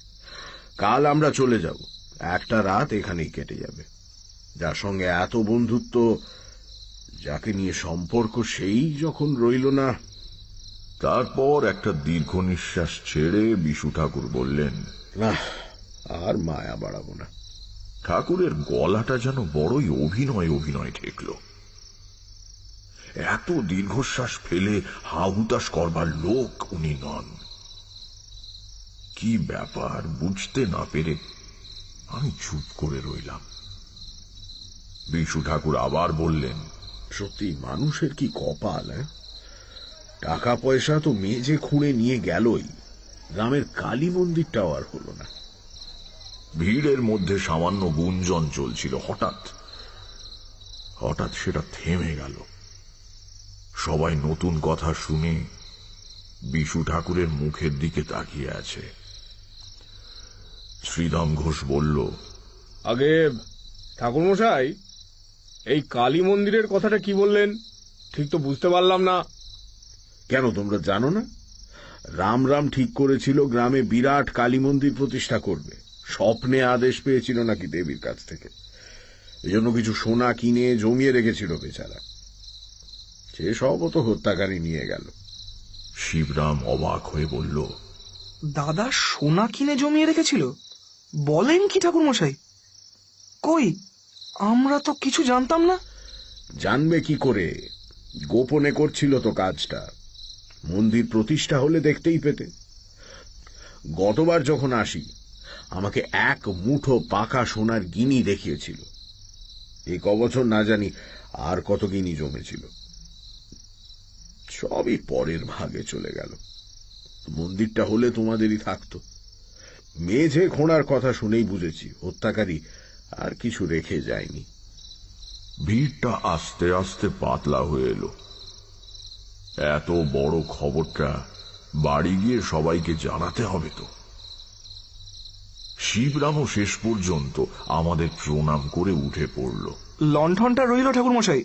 কাল আমরা চলে যাব। একটা রাত এখানেই কেটে যাবে। যার সঙ্গে এত বন্ধুত্ব, যাকে নিয়ে সম্পর্ক, সেই যখন রইল না। তারপর একটা দীর্ঘ নিঃশ্বাস ছেড়ে বিশু ঠাকুর বললেন, না, আর মায়া বাড়াবো না। ঠাকুরের গলাটা যেন বড়ই অভিনয় ঠেকল। এত দীর্ঘশ্বাস ফেলে হাহুতাশ করবার লোক উনি নন। কি ব্যাপার বুঝতে না পেরে আমি চুপ করে রইলাম। বিশু ঠাকুর আবার বললেন, সত্যি মানুষের কি কপাল! টাকা পয়সা তো মেজে খুঁড়ে নিয়ে গেলই, গ্রামের কালী মন্দিরটাও আর হলো না। ভিড়ের মধ্যে সামান্য গুঞ্জন চলছিল, হঠাৎ সেটা থেমে গেল। সবাই নতুন কথা শুনে বিশু ঠাকুরের মুখের দিকে তাকিয়ে আছে। শ্রীরাম ঘোষ বলল, আগে ঠাকুরমশাই, এই কালী মন্দিরের কথাটা কি বললেন? ঠিক তো বুঝতে পারলাম না। কেন, তোমরা জানো না? রাম ঠিক করেছিল গ্রামে বিরাট কালী মন্দির প্রতিষ্ঠা করবে। স্বপ্নে আদেশ পেয়েছিল নাকি দেবীর কাছ থেকে। এজন্য কিছু সোনা কিনে জমিয়ে রেখেছিল বেচারা। সে সব তো হত্যাকারী নিয়ে গেল। শিবরাম অবাক হয়ে বলল, দাদা সোনা কিনে জমিয়ে রেখেছিল? বলেন কি ঠাকুরমশাই? কই, আমরা তো কিছু জানতাম না। জানবে কি করে? গোপনে করছিল তো কাজটা। মন্দির প্রতিষ্ঠা হলে দেখতেই পেতে। গতবার যখন আসি, আমাকে এক মুঠো পাকা সোনার গিনি দেখিয়েছিল। এই কবছর না জানি আর কত গিনি জমেছিল। সবই পরের ভাগে চলে গেল। মন্দিরটা হলে তোমাদেরই থাকতো। মেঝে খোঁড়ার কথা শুনেই বুঝেছি হত্যাকারী আর কিছু রেখে যায়নি। ভিড়টা আস্তে আস্তে পাতলা হয়ে এলো। এত বড় খবরটা বাড়ি গিয়ে সবাইকে জানাতে হবে তো। শিবরামও শেষ পর্যন্ত আমাদের প্রণাম করে উঠে পড়ল। লণ্ঠনটা রইল ঠাকুরমশাই,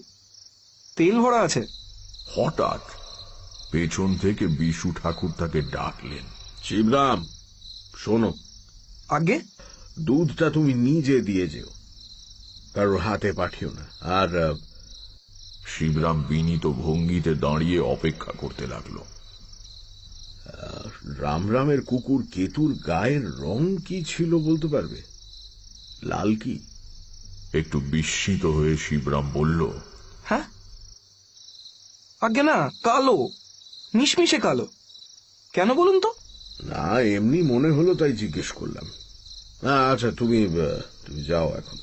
তেল ভরা আছে। হঠাৎ পেছন থেকে বিশু ঠাকুর তাকে ডাকলেন। শিবরাম, শোনো। আগে দুধটা তুমি নিজে দিয়ে যেও, কারোর হাতে পাঠিও না। আর শিবরাম বিনীত ভঙ্গিতে দাঁড়িয়ে অপেক্ষা করতে লাগলো। রামরামের কুকুর কেতুর গায়ের রং কি ছিল বলতে পারবে? লাল কি? একটু বিস্মিত হয়ে শিবরাম বলল, হ্যাঁ আগে না, কালো, মিশমিশে কালো। কেন বলুন তো? না, এমনি মনে হলো তাই জিজ্ঞেস করলাম। আচ্ছা, তুমি যাও এখন।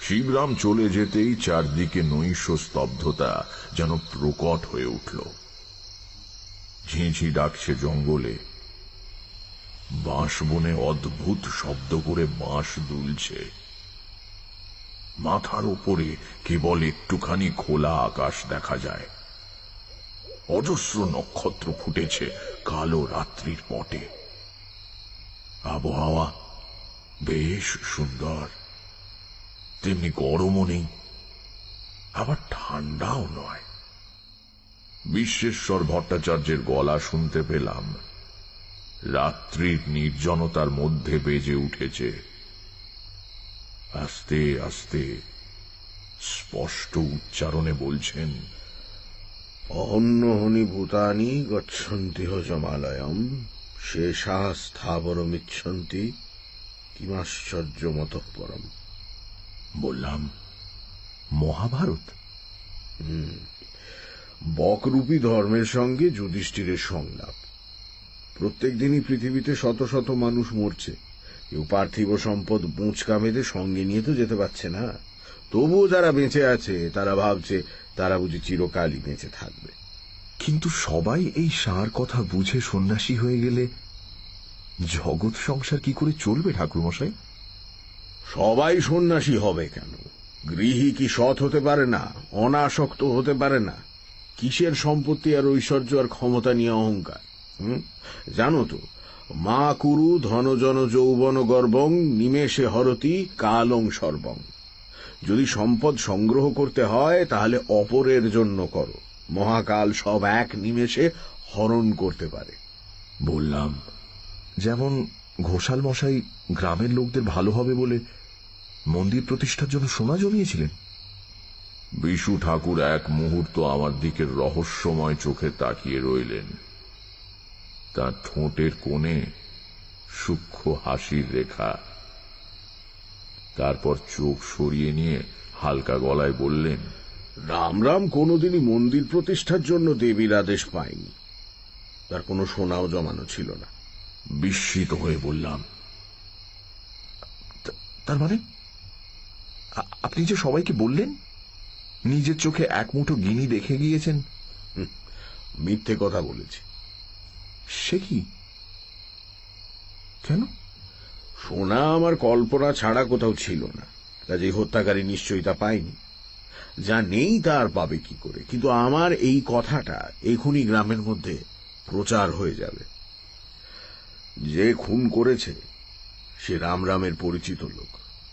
শিবরাম চলে যেতেই চারদিকে নৈশ স্তব্ধতা যেন প্রকট হয়ে উঠল। ঝিঁঝি ডাকছে জঙ্গলে, বাঁশ বনে অদ্ভুত শব্দ করে বাঁশ দুলছে। মাথার উপরে কেবল একটুখানি খোলা আকাশ দেখা যায়। অজস্র নক্ষত্র ফুটেছে কালো রাত্রির পটে। আবহাওয়া বেশ সুন্দর, তেমনি গরমও নেই, আবার ঠান্ডাও নয়। বিশ্বেশ্বর ভট্টাচার্যের গলা শুনতে পেলাম। রাত্রির নির্জনতার মধ্যে বেজে উঠেছে। আস্তে আস্তে স্পষ্ট উচ্চারণে বলছেন, অহন্যহনি ভূতানি গচ্ছন্তি হজমালয়ম শেষা স্থাবরমিচ্ছন্তি কিমাশ্চর্যমতঃ পরম। বললাম, মহাভারত? বকরূপী ধর্মের সঙ্গে যুধিষ্ঠিরের সংলাপ। প্রত্যেক দিনই পৃথিবীতে শত শত মানুষ মরছে। কেউ পার্থিব সম্পদ বোঁচকা বেঁধে সঙ্গে নিয়ে তো যেতে পারছে না। তবুও যারা বেঁচে আছে তারা ভাবছে তারা বুঝি চিরকালই বেঁচে থাকবে। কিন্তু সবাই এই সার কথা বুঝে সন্ন্যাসী হয়ে গেলে জগৎ সংসার কি করে চলবে ঠাকুরমশাই? সবাই সন্ন্যাসী হবে কেন? গৃহী কি সৎ হতে পারে না? অনাসক্ত হতে পারে না? কিসের সম্পত্তি আর ঐশ্বর্য আর ক্ষমতা নিয়ে অহংকার? জানো তো, মা কুরু ধনজন যৌবন গর্বং নিমেষে হরতি কালং সর্বং। যদি সম্পদ সংগ্রহ করতে হয় তাহলে অপরের জন্য করো, মহাকাল সব এক নিমেষে হরণ করতে পারে। বললাম, যেমন ঘোষাল মশাই গ্রামের লোকদের ভালো হবে বলে মন্দির প্রতিষ্ঠার জন্য সোনা জমিয়েছিলেন। বিশু ঠাকুর এক মুহূর্ত আমার দিকে রহস্যময় চোখে তাকিয়ে রইলেন। তার ঠোঁটের কোণে সূক্ষ্ম হাসির রেখা। তারপর চোখ সরিয়ে নিয়ে হালকা গলায় বললেন, রামরাম কোনোদিনই মন্দির প্রতিষ্ঠার জন্য দেবীর আদেশ পায়নি। তার কোনো সোনাও জমানো ছিল না। বিস্মিত হয়ে বললাম, তার মানে আপনি যে সবাইকে বললেন নিজের চোখে এক মুঠো গিনি দেখে গিয়েছেন? মিথ্যে কথা বলেছি। সে কি? কেন? সোনা আমার কল্পনা ছাড়া কোথাও ছিল না, কাজেই হত্যাকারী নিশ্চয়ই তা পায়নি। যা নেই তার পাবে কি করে? কিন্তু আমার এই কথাটা এখনই গ্রামের মধ্যে প্রচার হয়ে যাবে। যে খুন করেছে সে রামরামের পরিচিত লোক।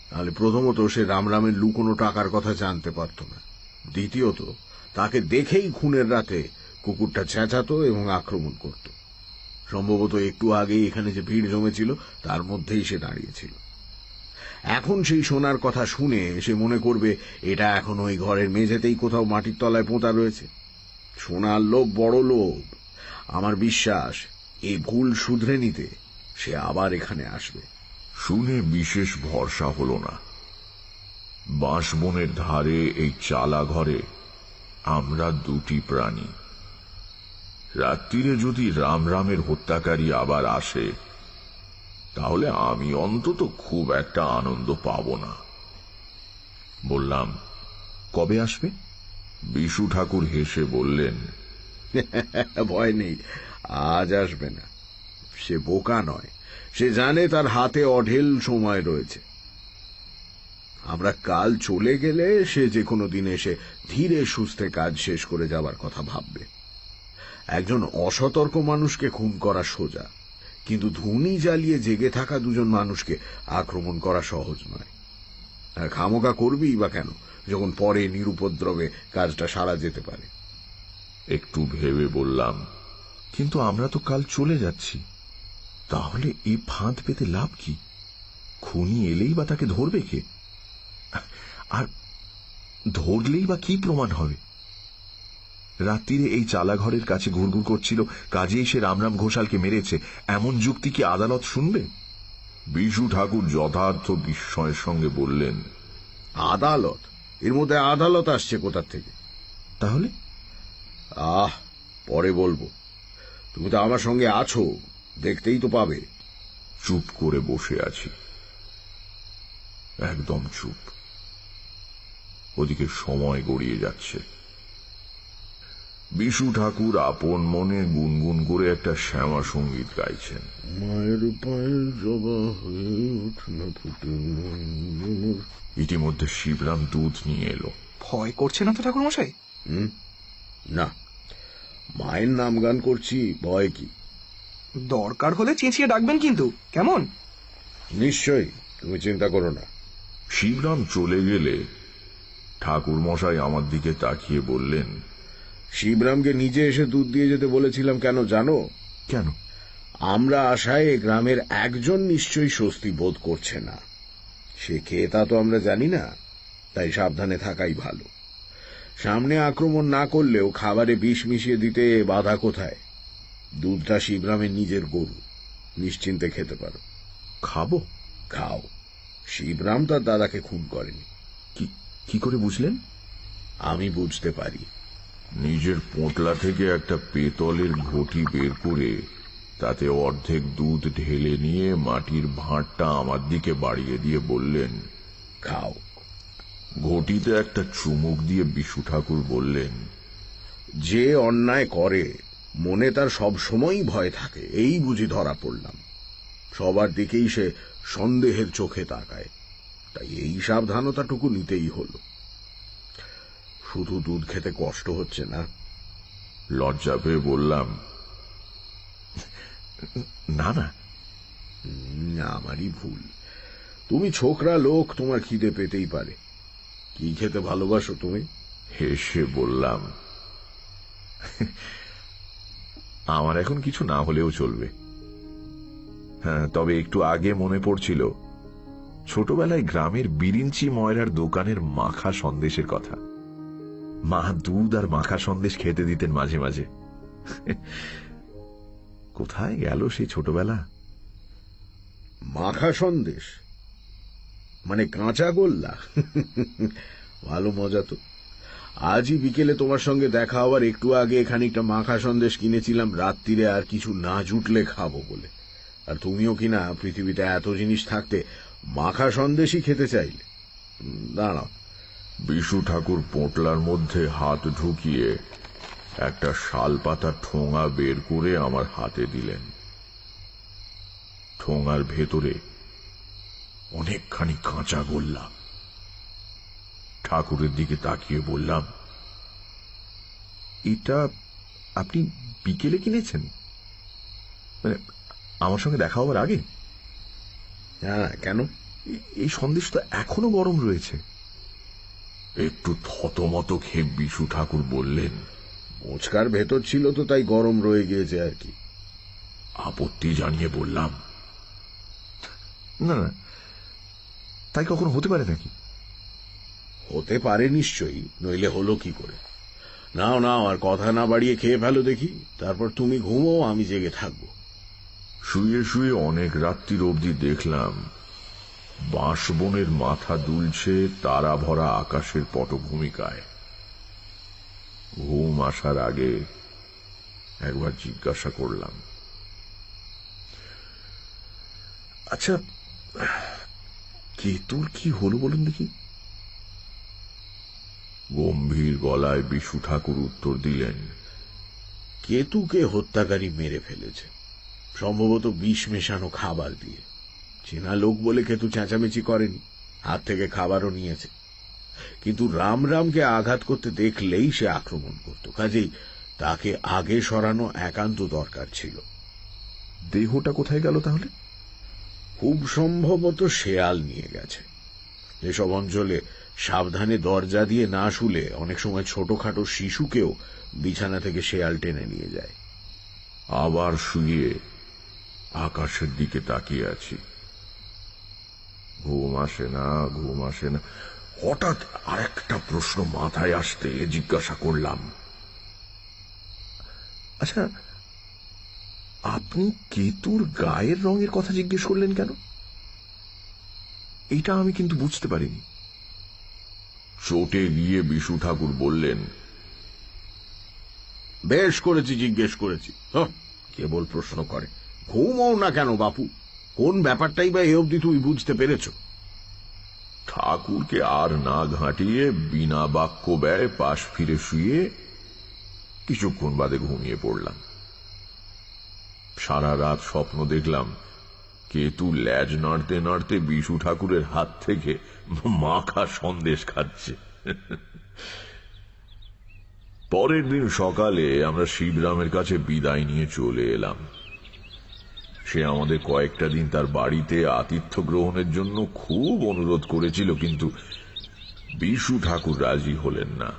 তাহলে প্রথমত সে রামরামের লুকোনো টাকার কথা জানতে পারত না। দ্বিতীয়ত, তাকে দেখেই খুনের রাতে কুকুরটা চেঁচাতো এবং আক্রমণ করত। সম্ভবত একটু আগেই এখানে যে ভিড় জমেছিল তার মধ্যেই সে দাঁড়িয়েছিল। এখন সেই সোনার কথা শুনে সে মনে করবে এটা এখন ওই ঘরের মেঝেতেই কোথাও মাটির তলায় পোঁতা রয়েছে। সোনার লোভ বড় লোভ। আমার বিশ্বাস এই ভুল শুধরে নিতে সে আবার এখানে আসবে। শুনে বিশেষ ভরসা হল না। বাঁশবনের ধারে এই চালা ঘরে আমরা দুটি প্রাণী। রাত্রিরে যদি রামরামের হত্যাকারী আবার আসে তাহলে আমি অন্তত খুব একটা আনন্দ পাব না। বললাম, কবে আসবে? বিশু ঠাকুর হেসে বললেন, ভয় নেই, আজ আসবে না। সে বোকা নয়, সে জানে তার হাতে অঢেল সময় রয়েছে। আমরা কাল চলে গেলে সে যে কোনো দিন এসে ধীরে সুস্থে কাজ শেষ করে যাবার কথা ভাববে। একজন অসতর্ক মানুষকে খুন করা সোজা, কিন্তু ধুনি জ্বালিয়ে জেগে থাকা দুজন মানুষকে আক্রমণ করা সহজ নয়। আর খামোকা করবি বা কেন, যখন পরে নিরুপদ্রবে কাজটা সারা যেতে পারে। একটু ভেবে বললাম, কিন্তু আমরা তো কাল চলে যাচ্ছি, তাহলে এই ফাঁদ পেতে লাভ কি? খুনি এলেই বা তাকে ধরবে কে? আর ধরলেই বা কি প্রমাণ হবে? রাত্রিরে এই চালাঘরের কাছে ঘুরঘুর করছিল, কাজেই সে রামরাম ঘোষালকে মেরেছে, এমন যুক্তি কি আদালত শুনবে? বিশু ঠাকুর যথার্থ বিস্ময়ের সঙ্গে বললেন, আদালত? এর মধ্যে আদালত আসছে কোথা থেকে? তাহলে? পরে বলবো। তুমি তো আমার সঙ্গে আছো, দেখতেই তো পাবে। চুপ করে বসে আছি, একদম চুপ। ওদিকে সময় গড়িয়ে যাচ্ছে। বিশু ঠাকুর আপন মনে গুনগুন করে একটা শ্যামা সঙ্গীত গাইছেন। মায়ের পায়ের জবা হয়ে ওঠে না ফুটে। ইতিমধ্যে শিবরাম দুধ নিয়ে এলো। ভয় করছে না তো ঠাকুর মশাই? না, মায়ের নাম গান করছি, ভয় কি? দরকার হলে চেঁচিয়ে ডাকবেন কিন্তু, কেমন? নিশ্চয়ই, তুমি চিন্তা করো না। শিবরাম চলে গেলে ঠাকুর মশাই আমার দিকে তাকিয়ে বললেন, শিবরামকে নিজে এসে দুধ দিয়ে যেতে বলেছিলাম কেন জানো? কেন? আমরা আশায় গ্রামের একজন নিশ্চয়ই স্বস্তি বোধ করছে না। সে খেয়ে তা তো আমরা জানি না, তাই সাবধানে থাকাই ভালো। সামনে আক্রমণ না করলেও খাবারে বিষ মিশিয়ে দিতে বাধা কোথায়? দুধটা শিবরামের নিজের গরু, নিশ্চিন্তে খেতে পারো। খাবো? খাও। শিবরাম তার দাদাকে খুন করেনি। কি করে বুঝলেন? আমি বুঝতে পারি। নিজের পোঁটলা থেকে একটা পেতলের ঘটি বের করে তাতে অর্ধেক দুধ ঢেলে নিয়ে মাটির ভাঁড়টা আমার দিকে বাড়িয়ে দিয়ে বললেন, খাও। ঘটিতে একটা চুমুক দিয়ে বিশু ঠাকুর বললেন, যে অন্যায় করে মনে তার সব সময়ই ভয় থাকে, এই বুঝি ধরা পড়লাম। সবার দিকেই সে সন্দেহের চোখে তাকায়, তাই এই সাবধানতাটুকু নিতেই হলো। শুধু দুধ খেতে কষ্ট হচ্ছে না? লজ্জা পেয়ে বললাম, না না, আমারই ভুল। তুমি ছোকরা লোক, তোমার খিদে পেতেই পারে। কি খেতে ভালোবাসো তুমি? হেসে বললাম, আমার এখন কিছু না হলেও চলবে। হ্যাঁ, তবে একটু আগে মনে পড়ছিল ছোটবেলায় গ্রামের বিরিঞ্চি ময়রার দোকানের মাখা সন্দেশের কথা। মা দুধ আর মাখা সন্দেশ খেতে দিতেন মাঝে মাঝে। কোথায় গেল সেই ছোটবেলা? মাখা সন্দেশ মানে কাঁচা গোল্লা? ভালো মজা তো। আজই বিকেলে তোমার সঙ্গে দেখা হওয়ার একটু আগে খানিকটা মাখা সন্দেশ কিনেছিলাম, রাত্রিরে আর কিছু না জুটলে খাবো বলে। আর তুমিও কিনা পৃথিবীতে এত জিনিস থাকতে মাখা সন্দেশই খেতে চাইলে। দাঁড়াও। বিশু ঠাকুর পোঁটলার মধ্যে হাত ঢুকিয়ে একটা শাল পাতা ঠোঙা বের করে আমার হাতে দিলেন। ঠোঙার ভেতরে অনেকখানি কাঁচা গোল্লা। ঠাকুরের দিকে তাকিয়ে বললাম, এটা আপনি বিকেলে কিনেছেন? মানে আমার সঙ্গে দেখা হওয়ার আগে? হ্যাঁ, কেন? এই সন্দেশ তো এখনো গরম রয়েছে। একটু থতমত খেয়ে বিশু ঠাকুর বললেন, মোচকার ভেতর ছিল তো, তাই গরম রয়ে গিয়েছে আর কি। আপত্তি জানিয়ে বললাম, না না, তাই কখনো হতে পারে নাকি? হতে পারে নিশ্চয়ই, নইলে হলো কি করে? নাও নাও, আর কথা না বাড়িয়ে খেয়ে ফেলো দেখি, তারপর তুমি ঘুমো, আমি জেগে থাকবো। শুয়ে শুয়ে অনেক রাত্রির অবধি দেখলাম বাঁশবনের মাথা দুলছে তারা ভরা আকাশের পটভূমিকায়। ঘুম আসার আগে একবার জিজ্ঞাসা করলাম, আচ্ছা, কেতুর কি হলো বলুন দেখি? গম্ভীর গলায় বিশু ঠাকুর উত্তর দিলেন, কেতুকে হত্যাকারী মেরে ফেলেছে, সম্ভবত বিষ মেশানো খাবার দিয়ে। চেনা লোক বলে কেতু চেঁচামেচি করেনি, হাত থেকে খাবারও নিয়েছে। কিন্তু রামরামকে আঘাত করতে দেখলেই সে আক্রমণ করত, কাজেই তাকে আগে সরানো একান্ত দরকার ছিল। দেহটা কোথায় গেল তাহলে? খুব সম্ভবত শেয়াল নিয়ে গেছে। এসব অঞ্চলে সাবধানে দরজা দিয়ে না শুলে অনেক সময় ছোটখাটো শিশুকেও বিছানা থেকে শেয়াল টেনে নিয়ে যায়। আবার শুয়ে আকাশের দিকে তাকিয়ে আছি, ঘুম আসে না, ঘুম আসে না। হঠাৎ আরেকটা প্রশ্ন মাথায় আসতে জিজ্ঞাসা করলাম, আচ্ছা, আপনি কেতুর গায়ের রঙের কথা জিজ্ঞেস করলেন কেন? এটা আমি কিন্তু বুঝতে পারিনি। চোটে গিয়ে বিশু ঠাকুর বললেন, বেশ করেছি, জিজ্ঞেস করেছি। কেবল প্রশ্ন করে, ঘুমও না কেন বাপু? কোন ব্যাপারটাই বা এ অবধি তুমি বুঝতে পেরেছ? ঠাকুরকে আর না ঘাঁটিয়ে বিনা বাক্য ব্যয় পাশ ফিরে শুয়ে কিছুক্ষণ বাদে ঘুমিয়ে পড়লাম। সারা রাত স্বপ্ন দেখলাম কেতু ল্যাজ নাড়তে নাড়তে বিশু ঠাকুরের হাত থেকে মাখা সন্দেশ খাচ্ছে। পরের দিন সকালে আমরা শিবরামের কাছে বিদায় নিয়ে চলে এলাম। সে আমাদের কয়েকটা দিন তার বাড়িতে আতিথ্য গ্রহণের জন্য খুব অনুরোধ করেছিল, কিন্তু বিশু ঠাকুর রাজি হলেন না।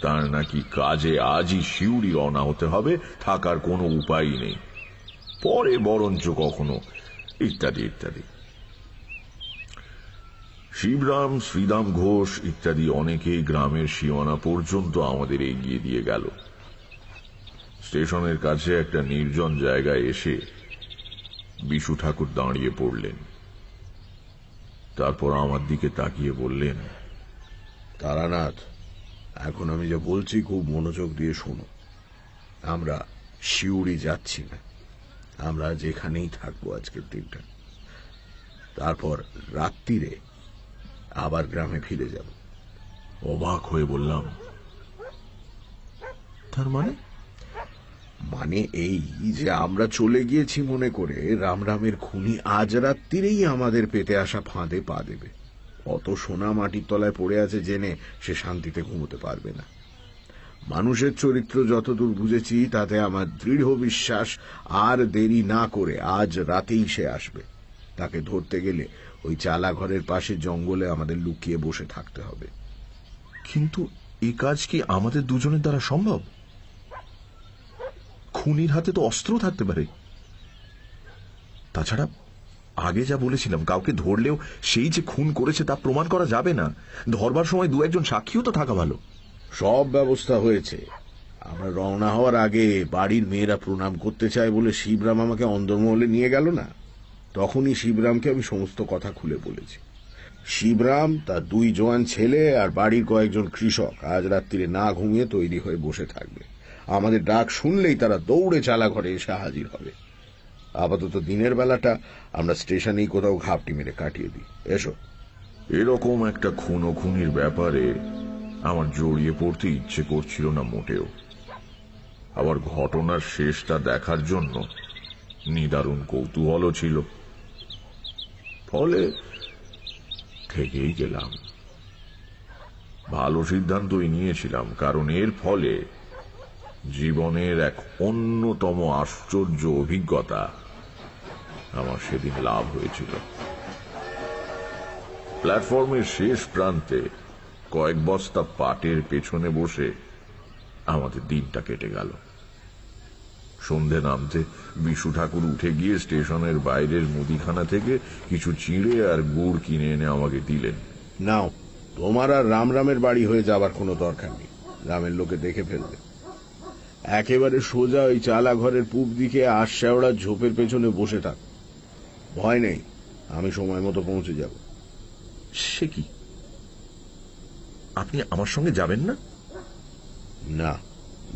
তার নাকি কাজে আজই শিউরি রওনা হতে হবে, থাকার কোনো উপায় নেই, পরে বরঞ্চ কখনো, ইত্যাদি ইত্যাদি। শিবরাম, শ্রীদাম ঘোষ ইত্যাদি অনেকেই গ্রামের সীমানা পর্যন্ত আমাদের এগিয়ে দিয়ে গেল। স্টেশনের কাছে একটা নির্জন জায়গায় এসে বিশু ঠাকুর দাঁড়িয়ে পড়লেন। তারপর আমার দিকে তাকিয়ে বললেন, তারানাথ, এখন আমি যা বলছি খুব মনোযোগ দিয়ে শোনো। আমরা শিউরি যাচ্ছি না, আমরা যেখানেই থাকবো আজকের দিনটা। তারপর রাত্রিরে আবার গ্রামে ফিরে যাব। অবাক হয়ে বললাম, তার মানে এই যে আমরা চলে গিয়েছি মনে করে রামরামের খুনি আজ রাত্রিরেই আমাদের পেতে আসা ফাঁদে পা দেবে। অত সোনা মাটির তলায় পড়ে আছে জেনে সে শান্তিতে ঘুমোতে পারবে না। মানুষের চরিত্র যতদূর বুঝেছি তাতে আমার দৃঢ় বিশ্বাস আর দেরি না করে আজ রাতেই সে আসবে। তাকে ধরতে গেলে ওই চালা ঘরের পাশে জঙ্গলে আমাদের লুকিয়ে বসে থাকতে হবে। কিন্তু এই কাজ কি আমাদের দুজনের দ্বারা সম্ভব? খুনির হাতে তো অস্ত্র থাকতে পারে। তাছাড়া আগে যা বলেছিলাম, কাউকে ধরলেও সেই যে খুন করেছে তা প্রমাণ করা যাবে না। ধরবার সময় দু একজন সাক্ষীও তো থাকা ভালো। সব ব্যবস্থা হয়েছে। আমরা রওনা হওয়ার আগে বাড়ির মেয়েরা প্রণাম করতে চায় বলে শিবরাম আমাকে অন্দরমহলে নিয়ে গেল না, তখনই শিবরামকে আমি সমস্ত কথা খুলে বলেছি। শিবরাম, তার দুই জোয়ান ছেলে আর বাড়ির কয়েকজন কৃষক আজ রাত্রিরে না ঘুমিয়ে তৈরি হয়ে বসে থাকবে। আমাদের ডাক শুনলেই তারা দৌড়ে চালা ঘরে এসে হাজির হবে। আপাতত দিনের বেলাটা আমরা স্টেশনেই কোথাও ঘাপটি মেরে কাটিয়ে দিই। এসো। এরকম একটা খুনোখুনির ব্যাপারে আমার জড়িয়ে পড়তে ইচ্ছে করছিল না মোটেও। আবার ঘটনার শেষটা দেখার জন্য নিদারুণ কৌতূহলও ছিল। ফলে থেকেই গেলাম। ভালো সিদ্ধান্তই নিয়েছিলাম, কারণ এর ফলে জীবনের এক অন্যতম আশ্চর্য অভিজ্ঞতা আমার সেদিন লাভ হয়েছিল। প্ল্যাটফর্মের শেষ প্রান্তে কয়েক বস্তা পাটের পেছনে বসে আমাদের দিনটা কেটে গেল। সন্ধে নামতে বিশু ঠাকুর উঠে গিয়ে স্টেশনের বাইরের মুদিখানা থেকে কিছু চিড়ে আর গুড় কিনে এনে আমাকে দিলেন। নাও, তোমার আর রামরামের বাড়ি হয়ে যাবার কোনো দরকার নেই, গ্রামের লোকে দেখে ফেলবে। একেবারে সোজা ওই চালা ঘরের পূব দিকে আশশেওড়ার ঝোপের পেছনে বসে থাক। ভয় নেই, আমি সময় মতো পৌঁছে যাব। সে কি, আপনি আমার সঙ্গে যাবেন না? না,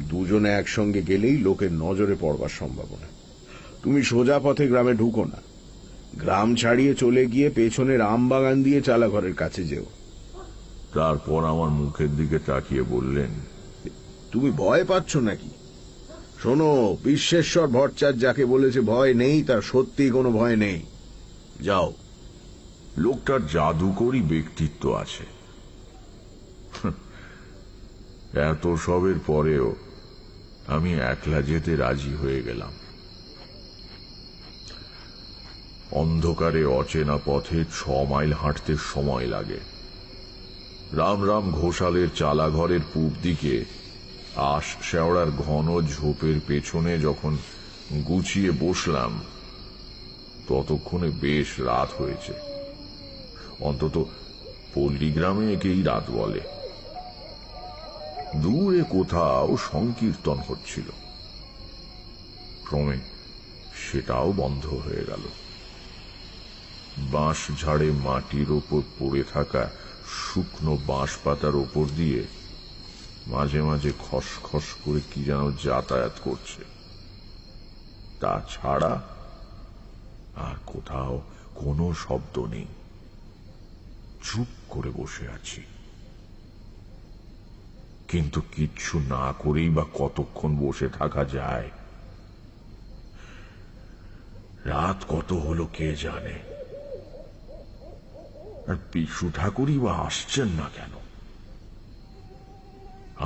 দুজনে একসঙ্গে গেলেই লোকের নজরে পড়বার সম্ভাবনা। তুমি সোজা পথে গ্রামে ঢুকো না, গ্রাম ছাড়িয়ে চলে গিয়ে পেছনের আমবাগান দিয়ে চালাঘরের কাছে যেও। তারপর আমার মুখের দিকে তাকিয়ে বললেন, তুমি ভয় পাচ্ছ নাকি? শোনো, বিশ্বেশ্বর ভট্টাচার্য যাকে বলেছে ভয় নেই, তার সত্যি কোনো ভয় নেই। যাও। লোকটার জাদুকরী ব্যক্তিত্ব আছে। এত সবের পরেও আমি একলা যেতে রাজি হয়ে গেলাম। অন্ধকারে অচেনা পথে 6 মাইল হাঁটতে সময় লাগে। রামরাম ঘোষালের চালাঘরের পূব দিকে আশ শেওড়ার ঘন ঝোপের পেছনে যখন গুছিয়ে বসলাম, ততক্ষণে বেশ রাত হয়েছে। অন্তত পল্লীগ্রামে একেই রাত বলে। দূরে কোথাও সংকীর্তন হচ্ছিল, ক্রমে সেটাও বন্ধ হয়ে গেল। বাঁশ ঝাড়ে মাটির ওপর পড়ে থাকা শুকনো বাঁশ পাতার ওপর দিয়ে মাঝে মাঝে খসখস করে কি যেন যাতায়াত করছে। তাছাড়া আর কোথাও কোনো শব্দ নেই। চুপ করে বসে আছি, কিন্তু কিচ্ছু না করেই বা কতক্ষণ বসে থাকা যায়? রাত কত হলো কে জানে। আর পিসু ঠাকুরই বা আসছেন না কেন?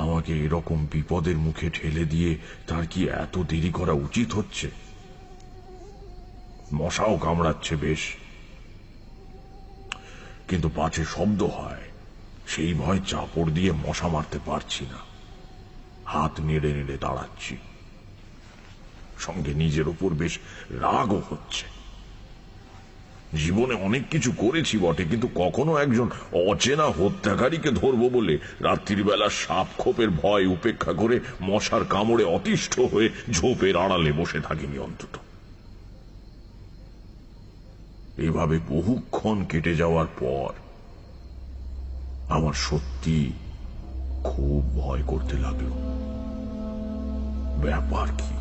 আমাকে এরকম বিপদের মুখে ঠেলে দিয়ে তার কি এত দেরি করা উচিত হচ্ছে? মশাও কামড়াচ্ছে বেশ, কিন্তু পাছে শব্দ হয় সেই ভয় চাপড় দিয়ে মশা মারতে পারছি না। হাত নেড়ে নেড়ে দাঁড়াচ্ছি, সঙ্গে নিজের উপর বেশ রাগও হচ্ছে। জীবনে অনেক কিছু করেছি বটে, কিন্তু কখনো একজন অচেনা হত্যাকারীকে ধরবো বলে রাত্রির বেলা সাপ খোপের ভয় উপেক্ষা করে মশার কামড়ে অতিষ্ঠ হয়ে ঝোপের আড়ালে বসে থাকিনি অন্তত। এভাবে বহুক্ষণ কেটে যাওয়ার পর আমার সত্যি খুব ভয় করতে লাগলো। ব্যাপার কি?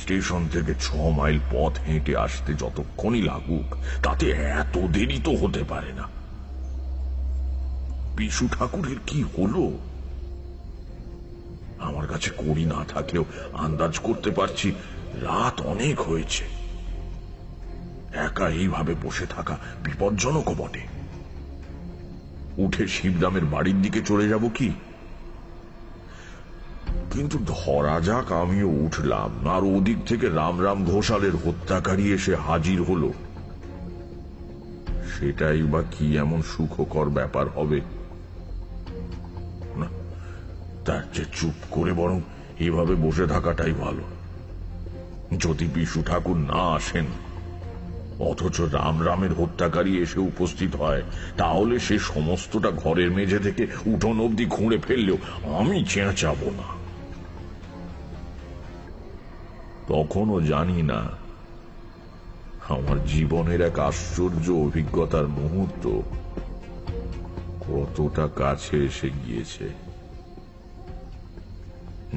স্টেশন থেকে 6 মাইল পথ হেঁটে আসতে যতক্ষণই লাগুক, তাতে এত দেরি তো হতে পারে না। পিসু ঠাকুরের কি হলো? আমার কাছে কড়ি না থাকলেও আন্দাজ করতে পারছি রাত অনেক হয়েছে। একা এইভাবে বসে থাকা বিপজ্জনকও বটে। উঠে শিবরামের বাড়ির দিকে চলে যাব কি? কিন্তু ধরা যাক আমিও উঠলাম, আর ওদিক থেকে রামরাম ঘোষালের হত্যাকারী এসে হাজির হলো, সেটাই বা কি এমন সুখকর ব্যাপার হবে? না, তার চেয়ে চুপ করে বরং এভাবে বসে থাকাটাই ভালো। যদি বিশু ঠাকুর না আসেন, অথচ রামরামের হত্যাকারী এসে উপস্থিত হয়, তাহলে সে সমস্তটা ঘরের মেঝে থেকে উঠোন অবধি খুঁড়ে ফেললেও আমি চেঁচাবো না। তখনও জানি না আমার জীবনের এক আশ্চর্য অভিজ্ঞতার মুহূর্ত কতটা কাছে এসে গিয়েছে।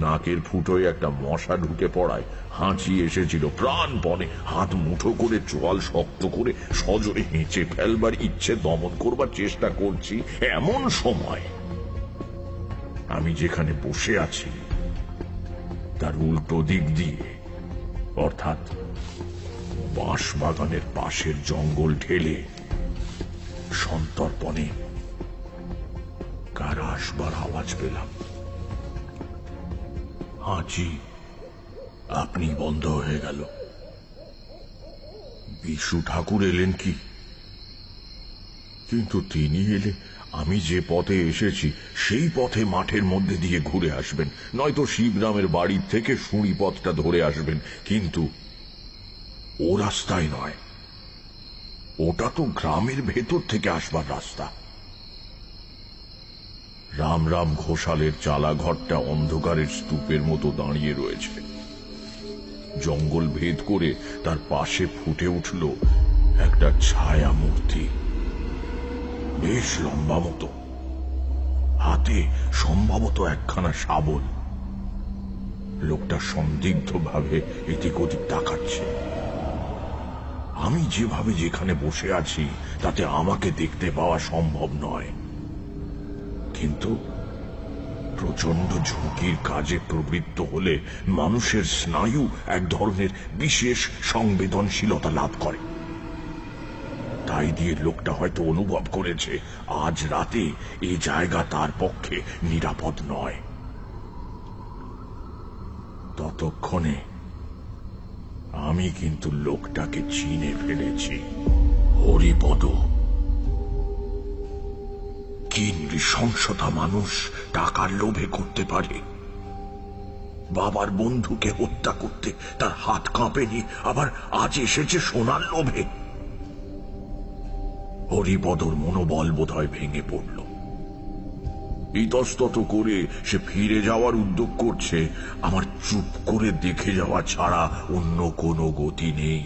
নাকের ফুটোয় একটা মশা ঢুকে পড়ায় হাঁচি এসেছিল প্রাণপণে। হাত মুঠো করে চোয়াল শক্ত করে সজোরে হেঁচে ফেলবার ইচ্ছে দমন করবার চেষ্টা করছি, এমন সময় আমি যেখানে বসে আছি তার উল্টো দিক দিয়ে, অর্থাৎ বাঁশ বাগানের পাশের জঙ্গল ঢেলে সন্তর্পণে কার আসবার আওয়াজ পেলাম। হাঁচি আপনি বন্ধ হয়ে গেল। বিশু ঠাকুর এলেন কি? কিন্তু তিনি এলে আমি যে পথে এসেছি সেই পথে মাঠের মধ্যে দিয়ে ঘুরে আসবেন, নয়তো শিবরামের বাড়ির থেকে সুঁড়ি পথটা ধরে আসবেন। কিন্তু ও রাস্তায় নয়, ওটা তো গ্রামের ভেতর থেকে আসবার রাস্তা। রামরাম ঘোষালের চালাঘরটা অন্ধকারের স্তূপের মতো দাঁড়িয়ে রয়েছে। জঙ্গল ভেদ করে তার পাশে ফুটে উঠল একটা ছায়া মূর্তি, বেশ লম্বা মতো, হাতে সম্ভবত একখানা শাবল। লোকটা সন্দিগ্ধ ভাবে এদিক ওদিক তাকাচ্ছে। আমি যেভাবে যেখানে বসে আছি তাতে আমাকে দেখতে পাওয়া সম্ভব নয়, কিন্তু প্রচন্ড ঝুঁকির কাজে প্রবৃত্ত হলে মানুষের স্নায়ু এক ধরনের বিশেষ সংবেদনশীলতা লাভ করে। তাই দিয়ে লোকটা হয়তো অনুভব করেছে আজ রাতে এই জায়গা তার পক্ষে নিরাপদ নয়। ততক্ষণে আমি কিন্তু লোকটাকে চিনে ফেলেছি। হরিপদ। কি নৃশংসতা মানুষ টাকার লোভে করতে পারে। বাবার বন্ধুকে হত্যা করতে তার হাত কাঁপেনি, আবার আজ এসেছে সোনার লোভে। হরিপদর মনোবল বোধহয় ভেঙে পড়ল। ইতস্তত করে সে ফিরে যাওয়ার উদ্যোগ করছে। আমার চুপ করে দেখে যাওয়া ছাড়া অন্য কোনো গতি নেই।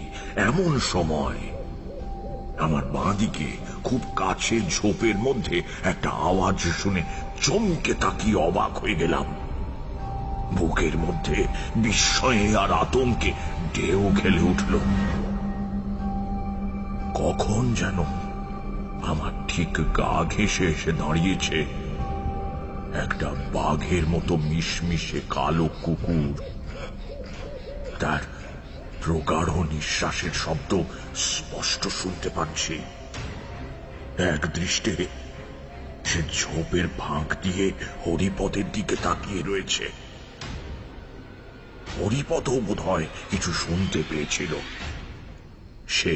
এমন সময় আমার বাঁদিকে খুব কাছে ঝোপের মধ্যে একটা আওয়াজ শুনে চমকে তাকিয়ে অবাক হয়ে গেলাম। বুকের মধ্যে বিস্ময়ে আর আতঙ্কে ঢেউ খেলে উঠল। কখন যেন আমার ঠিক গা ঘেঁষে এসে দাঁড়িয়েছে একটা বাঘের মতো মিশমিশে কালো কুকুর। তার প্রগাঢ় নিঃশ্বাসের শব্দ স্পষ্ট শুনতে পাচ্ছি। এক দৃষ্টে সে ঝোপের ফাঁক দিয়ে হরিপদের দিকে তাকিয়ে রয়েছে। হরিপদও বোধহয় কিছু শুনতে পেয়েছিল। সে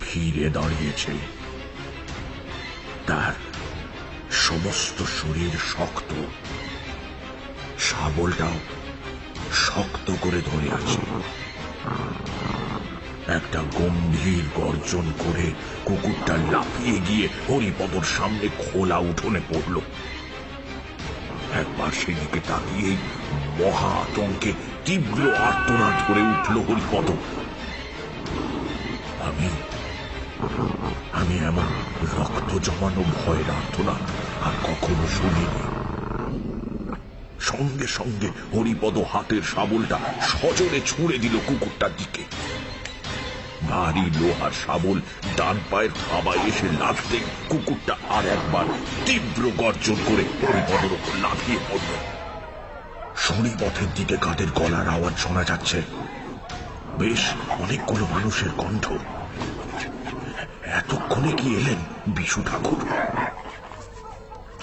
ফিরে দাঁড়িয়েছে। তার সমস্ত শরীর শক্ত, শাবলটাও শক্ত করে ধরে আছে। একটা গম্ভীর গর্জন করে কুকুরটা লাফিয়ে গিয়ে হরিপদর সামনে খোলা উঠোনে পড়ল। একবার সেদিকে তাকিয়েই মহা আতঙ্কে তীব্র আর্তনাদ ধরে উঠল হরিপদ। আমি এমন রক্ত জমানো ভয়ের আর্তনাদ আর কখনো শুনিনি। সঙ্গে সঙ্গে হরিপদ হাতের শাবলটা সজোরে ছুঁড়ে দিল কুকুরটার দিকে। ভারী লোহার শাবল ডান পায়ের হাওয়ায় এসে লাগতে কুকুরটা আর একবার তীব্র গর্জন করে হরিপদর উপর লাফিয়ে পড়ল। শনিপথের দিকে কাদের গলার আওয়াজ শোনা যাচ্ছে। বেশ অনেকগুলো মানুষের কণ্ঠ। এতক্ষণে কি এলেন বিশু ঠাকুর?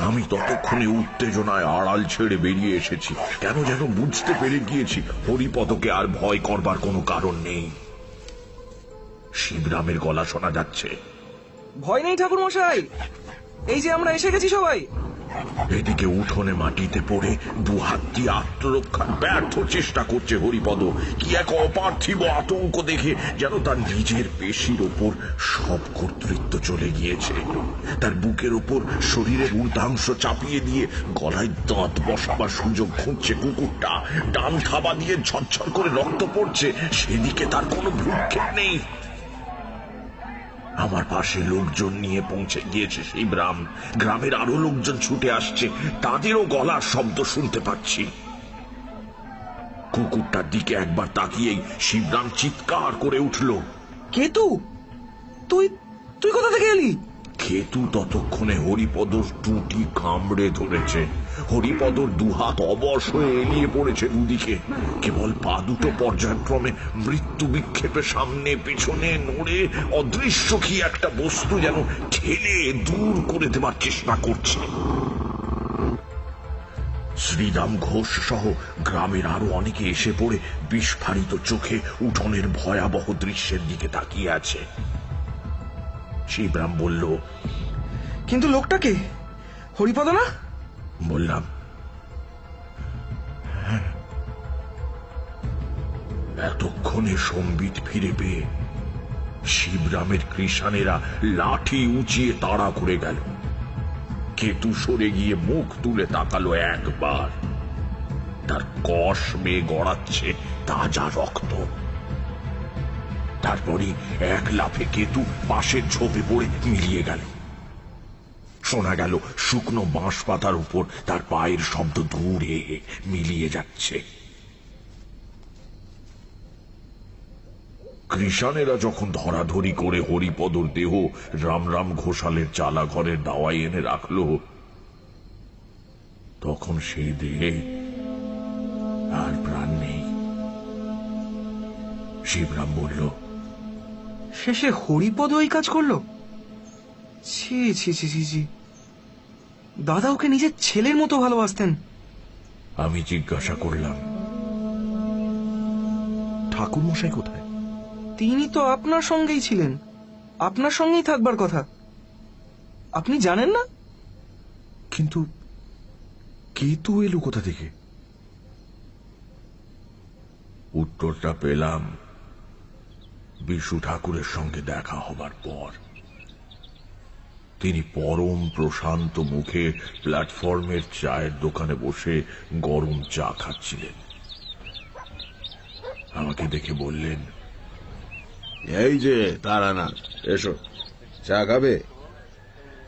আমি ততক্ষণে উত্তেজনায় আড়াল ছেড়ে বেরিয়ে এসেছি। কেন যেন বুঝতে পেরে গিয়েছি হরিপদকে আর ভয় করবার কোনো কারণ নেই। শিবরামের গলা শোনা যাচ্ছে। ভয় নেই ঠাকুর মশাই, এই যে আমরা এসে গেছি সবাই। এদিকে উঠোনে মাটিতে পড়ে দু হাত দিয়ে আত্মরক্ষার ব্যর্থ চেষ্টা করছে হরিপদ। কি এক অপার্থিব আতঙ্ক দেখে যেন তার নিজের পেশির ওপর সব কর্তৃত্ব চলে গিয়েছে। তার বুকের ওপর শরীরের ঊর্ধ্বাংশ চাপিয়ে দিয়ে গলায় দাঁত বসাবার সুযোগ খুঁজছে কুকুরটা। ডান থাবা দিয়ে ঝরঝর করে রক্ত পড়ছে, সেদিকে তার কোনো ভ্রুক্ষেপ নেই। আমার পাশে লোকজন নিয়ে পৌঁছে গিয়েছে শিবরাম। গ্রামের আরো লোকজন ছুটে আসছে, তাদেরও গলার শব্দ শুনতে পাচ্ছি। কুকুরটার দিকে একবার তাকিয়েই শিবরাম চিৎকার করে উঠল, কেতু, তুই তুই কোথা থেকে এলি? কেতু ততক্ষণে হরিপদর টুটি কামড়ে ধরেছে। হরিপদর দুহাত অবশ হয়ে এলিয়ে পড়েছে দুদিকে। কেবল পা দুটো পর্যায়ক্রমে মৃত্যু বিক্ষেপে সামনে পেছনে নড়ে অদৃশ্য কি একটা বস্তু যেন ঠেলে দূর করে দেবার চেষ্টা করছে। শ্রীরাম ঘোষ সহ গ্রামের আরো অনেকে এসে পড়ে বিস্ফারিত চোখে উঠোনের ভয়াবহ দৃশ্যের দিকে তাকিয়ে আছে। শিবরাম বলল, কিন্তু লোকটাকে হরিপদ না? বললাম, এতক্ষণে সম্বিত ফিরে পেয়ে শিবরামের কৃষানেরা লাঠি উঁচিয়ে তাড়া করে গেল। কেতু সরে গিয়ে মুখ তুলে তাকালো একবার। তার কষ মেয়ে গড়াচ্ছে তাজা রক্ত। তারপরই এক লাফে কেতু পাশের ঝোপে পড়ে মিলিয়ে গেল। শোনা গেল শুকনো বাঁশ পাতার উপর তার পায়ের শব্দ দূরে মিলিয়ে যাচ্ছে। কৃষানেরা যখন ধরাধরি করে হরিপদর দেহ রামরাম ঘোষালের চালা ঘরের দাওয়ায় এনে রাখল, তখন সেই দেহে আর প্রাণ নেই। শিবরাম বলল, শেষে হরিপদ এই কাজ করলো? ছি ছি ছি ছি ছি, দাদা ওকে নিজের ছেলের মতো ভালোবাসতেন। আমি জিজ্ঞাসা করলাম, ঠাকুর মশাই কোথায়? তিনি তো আপনার সঙ্গেই ছিলেন, আপনার সঙ্গেই থাকবার কথা। আপনি জানেন না? কিন্তু কেতু এলো কোথা থেকে? উত্তরটা পেলাম বিশু ঠাকুরের সঙ্গে দেখা হবার পর। তিনি পরম প্রশান্ত মুখে প্ল্যাটফর্মের চায়ের দোকানে বসে গরম চা খাচ্ছিলেন। আমাকে দেখে বললেন, এই যে তারানাথ, এসো, চা খাবে?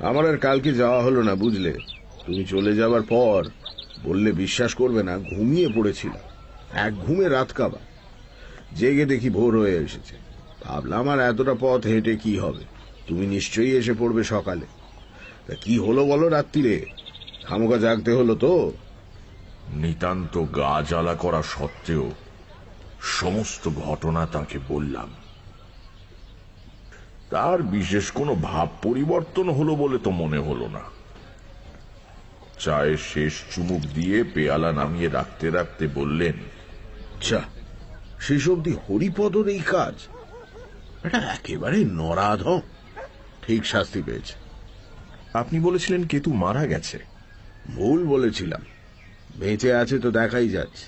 আমার আর কালকে যাওয়া হলো না, বুঝলে। তুমি চলে যাবার পর বললে বিশ্বাস করবে না, ঘুমিয়ে পড়েছিল। এক ঘুমে রাত কাবা। জেগে দেখি ভোর হয়ে এসেছে। ভাবলাম আর এতটা পথ হেঁটে কি হবে, তুমি নিশ্চয়ই এসে পড়বে সকালে। তা কি হলো বলো রাত্রিরে? খামোকা জাগতে হলো তো? নিতান্ত গা জ্বালা করা সত্ত্বেও সমস্ত ঘটনা তাকে বললাম। তার বিশেষ কোনো ভাব পরিবর্তন হলো বলে তো মনে হলো না। চায়ের শেষ চুমুক দিয়ে পেয়ালা নামিয়ে রাখতে রাখতে বললেন, আচ্ছা, শেষ অব্দি হরিপদর এই কাজ? এটা একেবারে নরাধম। ঠিক শাস্তি পেয়েছে। আপনি বলেছিলেন কেতু মারা গেছে। ভুল বলেছিলাম, বেঁচে আছে তো দেখাই যাচ্ছে।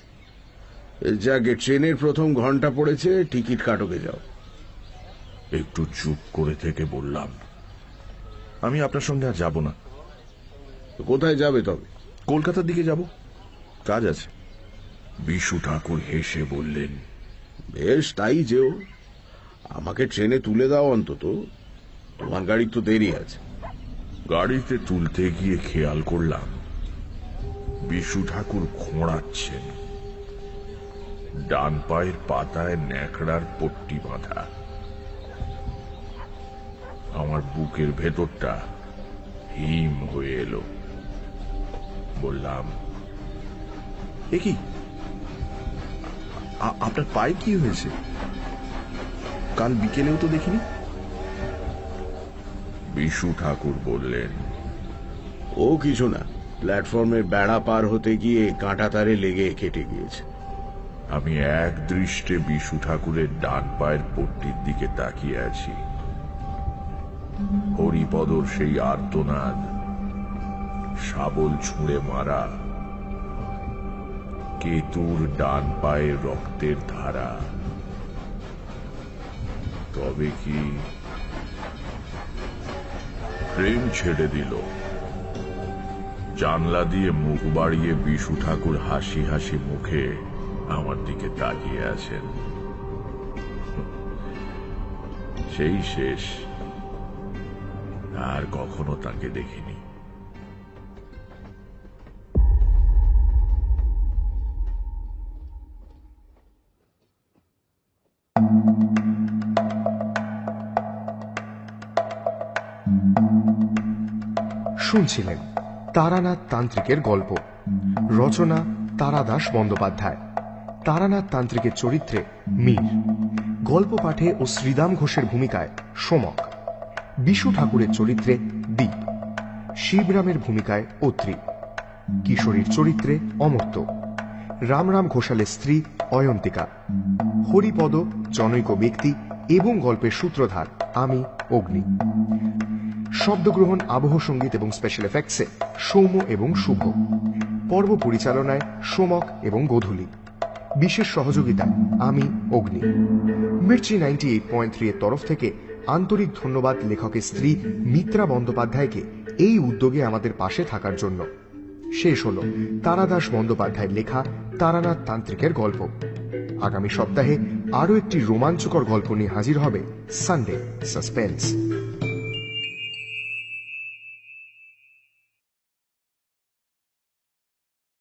যাকে ট্রেনের প্রথম ঘন্টা পড়েছে, টিকিট কাটকে যাও। একটু চুপ করে থেকে বললাম, আমি আপনার সঙ্গে আর যাব না। কোথায় যাবে তবে? কলকাতার দিকে যাব, কাজ আছে। বিশু ঠাকুর হেসে বললেন, বেশ, তাই যেও। আমাকে ট্রেনে তুলে দাও অন্তত, তোমার গাড়ি তো দেরি আছে। গাড়িতে তুলতে গিয়ে খেয়াল করলাম বিশু ঠাকুর খোঁড়াচ্ছেন। ডান পায়ের পাতায় ন্যাকড়ার পট্টি বাঁধা। আমার বুকের ভেতরটা হিম হয়ে এলো। বললাম, এ কি, আপনার পায়ে কি হয়েছে? কাল বিকেলেও তো দেখিনি। বিশু ঠাকুর বললেন, ও কিছু না, প্ল্যাটফর্মের বেড়া পার হতে গিয়ে কাঁটা তারে লেগে কেটে গিয়েছে। আমি এক দৃষ্টে বিশু ঠাকুরের ডান পায়ের পট্টির দিকে তাকিয়ে আছি। হরিপদর সেই আর্তনাদ, শাবল ছুঁড়ে মারা, কেতুর ডান পায়ের রক্তের ধারা। তবে কি ট্রেন ছেড়ে দিল। জানলা দিয়ে মুখ বাড়িয়ে বিশু ঠাকুর হাসি হাসি মুখে আমার দিকে তাকিয়ে আছেন। সেই শেষ, আর কখনো তাকে দেখিনি। শুনছিলেন তারানাথ তান্ত্রিকের গল্প। রচনা তারাদাস বন্দ্যোপাধ্যায়। তারানাথ তান্ত্রিকের চরিত্রে মীর, গল্প পাঠে ও শ্রীদাম ঘোষের ভূমিকায় সোমক, বিশু ঠাকুরের চরিত্রে দীপ, শিবরামের ভূমিকায় অত্রি, কিশোরীর চরিত্রে অমর্ত্য, রামরাম ঘোষালের স্ত্রী অয়ন্তিকা, হরিপদ জনৈক ব্যক্তি এবং গল্পের সূত্রধার আমি অগ্নি। শব্দগ্রহণ, আবহ সঙ্গীত এবং স্পেশাল এফেক্টসে সৌম্য এবং শুভ। পর্ব পরিচালনায় সোমক এবং গোধূলি। বিশেষ সহযোগিতায় আমি অগ্নি। মির্চি 98.3 এর তরফ থেকে আন্তরিক ধন্যবাদ লেখকের স্ত্রী মিত্রা বন্দ্যোপাধ্যায়কে এই উদ্যোগে আমাদের পাশে থাকার জন্য। শেষ হল তারাদাস বন্দ্যোপাধ্যায়ের লেখা তারানাথ তান্ত্রিকের গল্প। আগামী সপ্তাহে আরও একটি রোমাঞ্চকর গল্প নিয়ে হাজির হবে সানডে সাসপেন্স।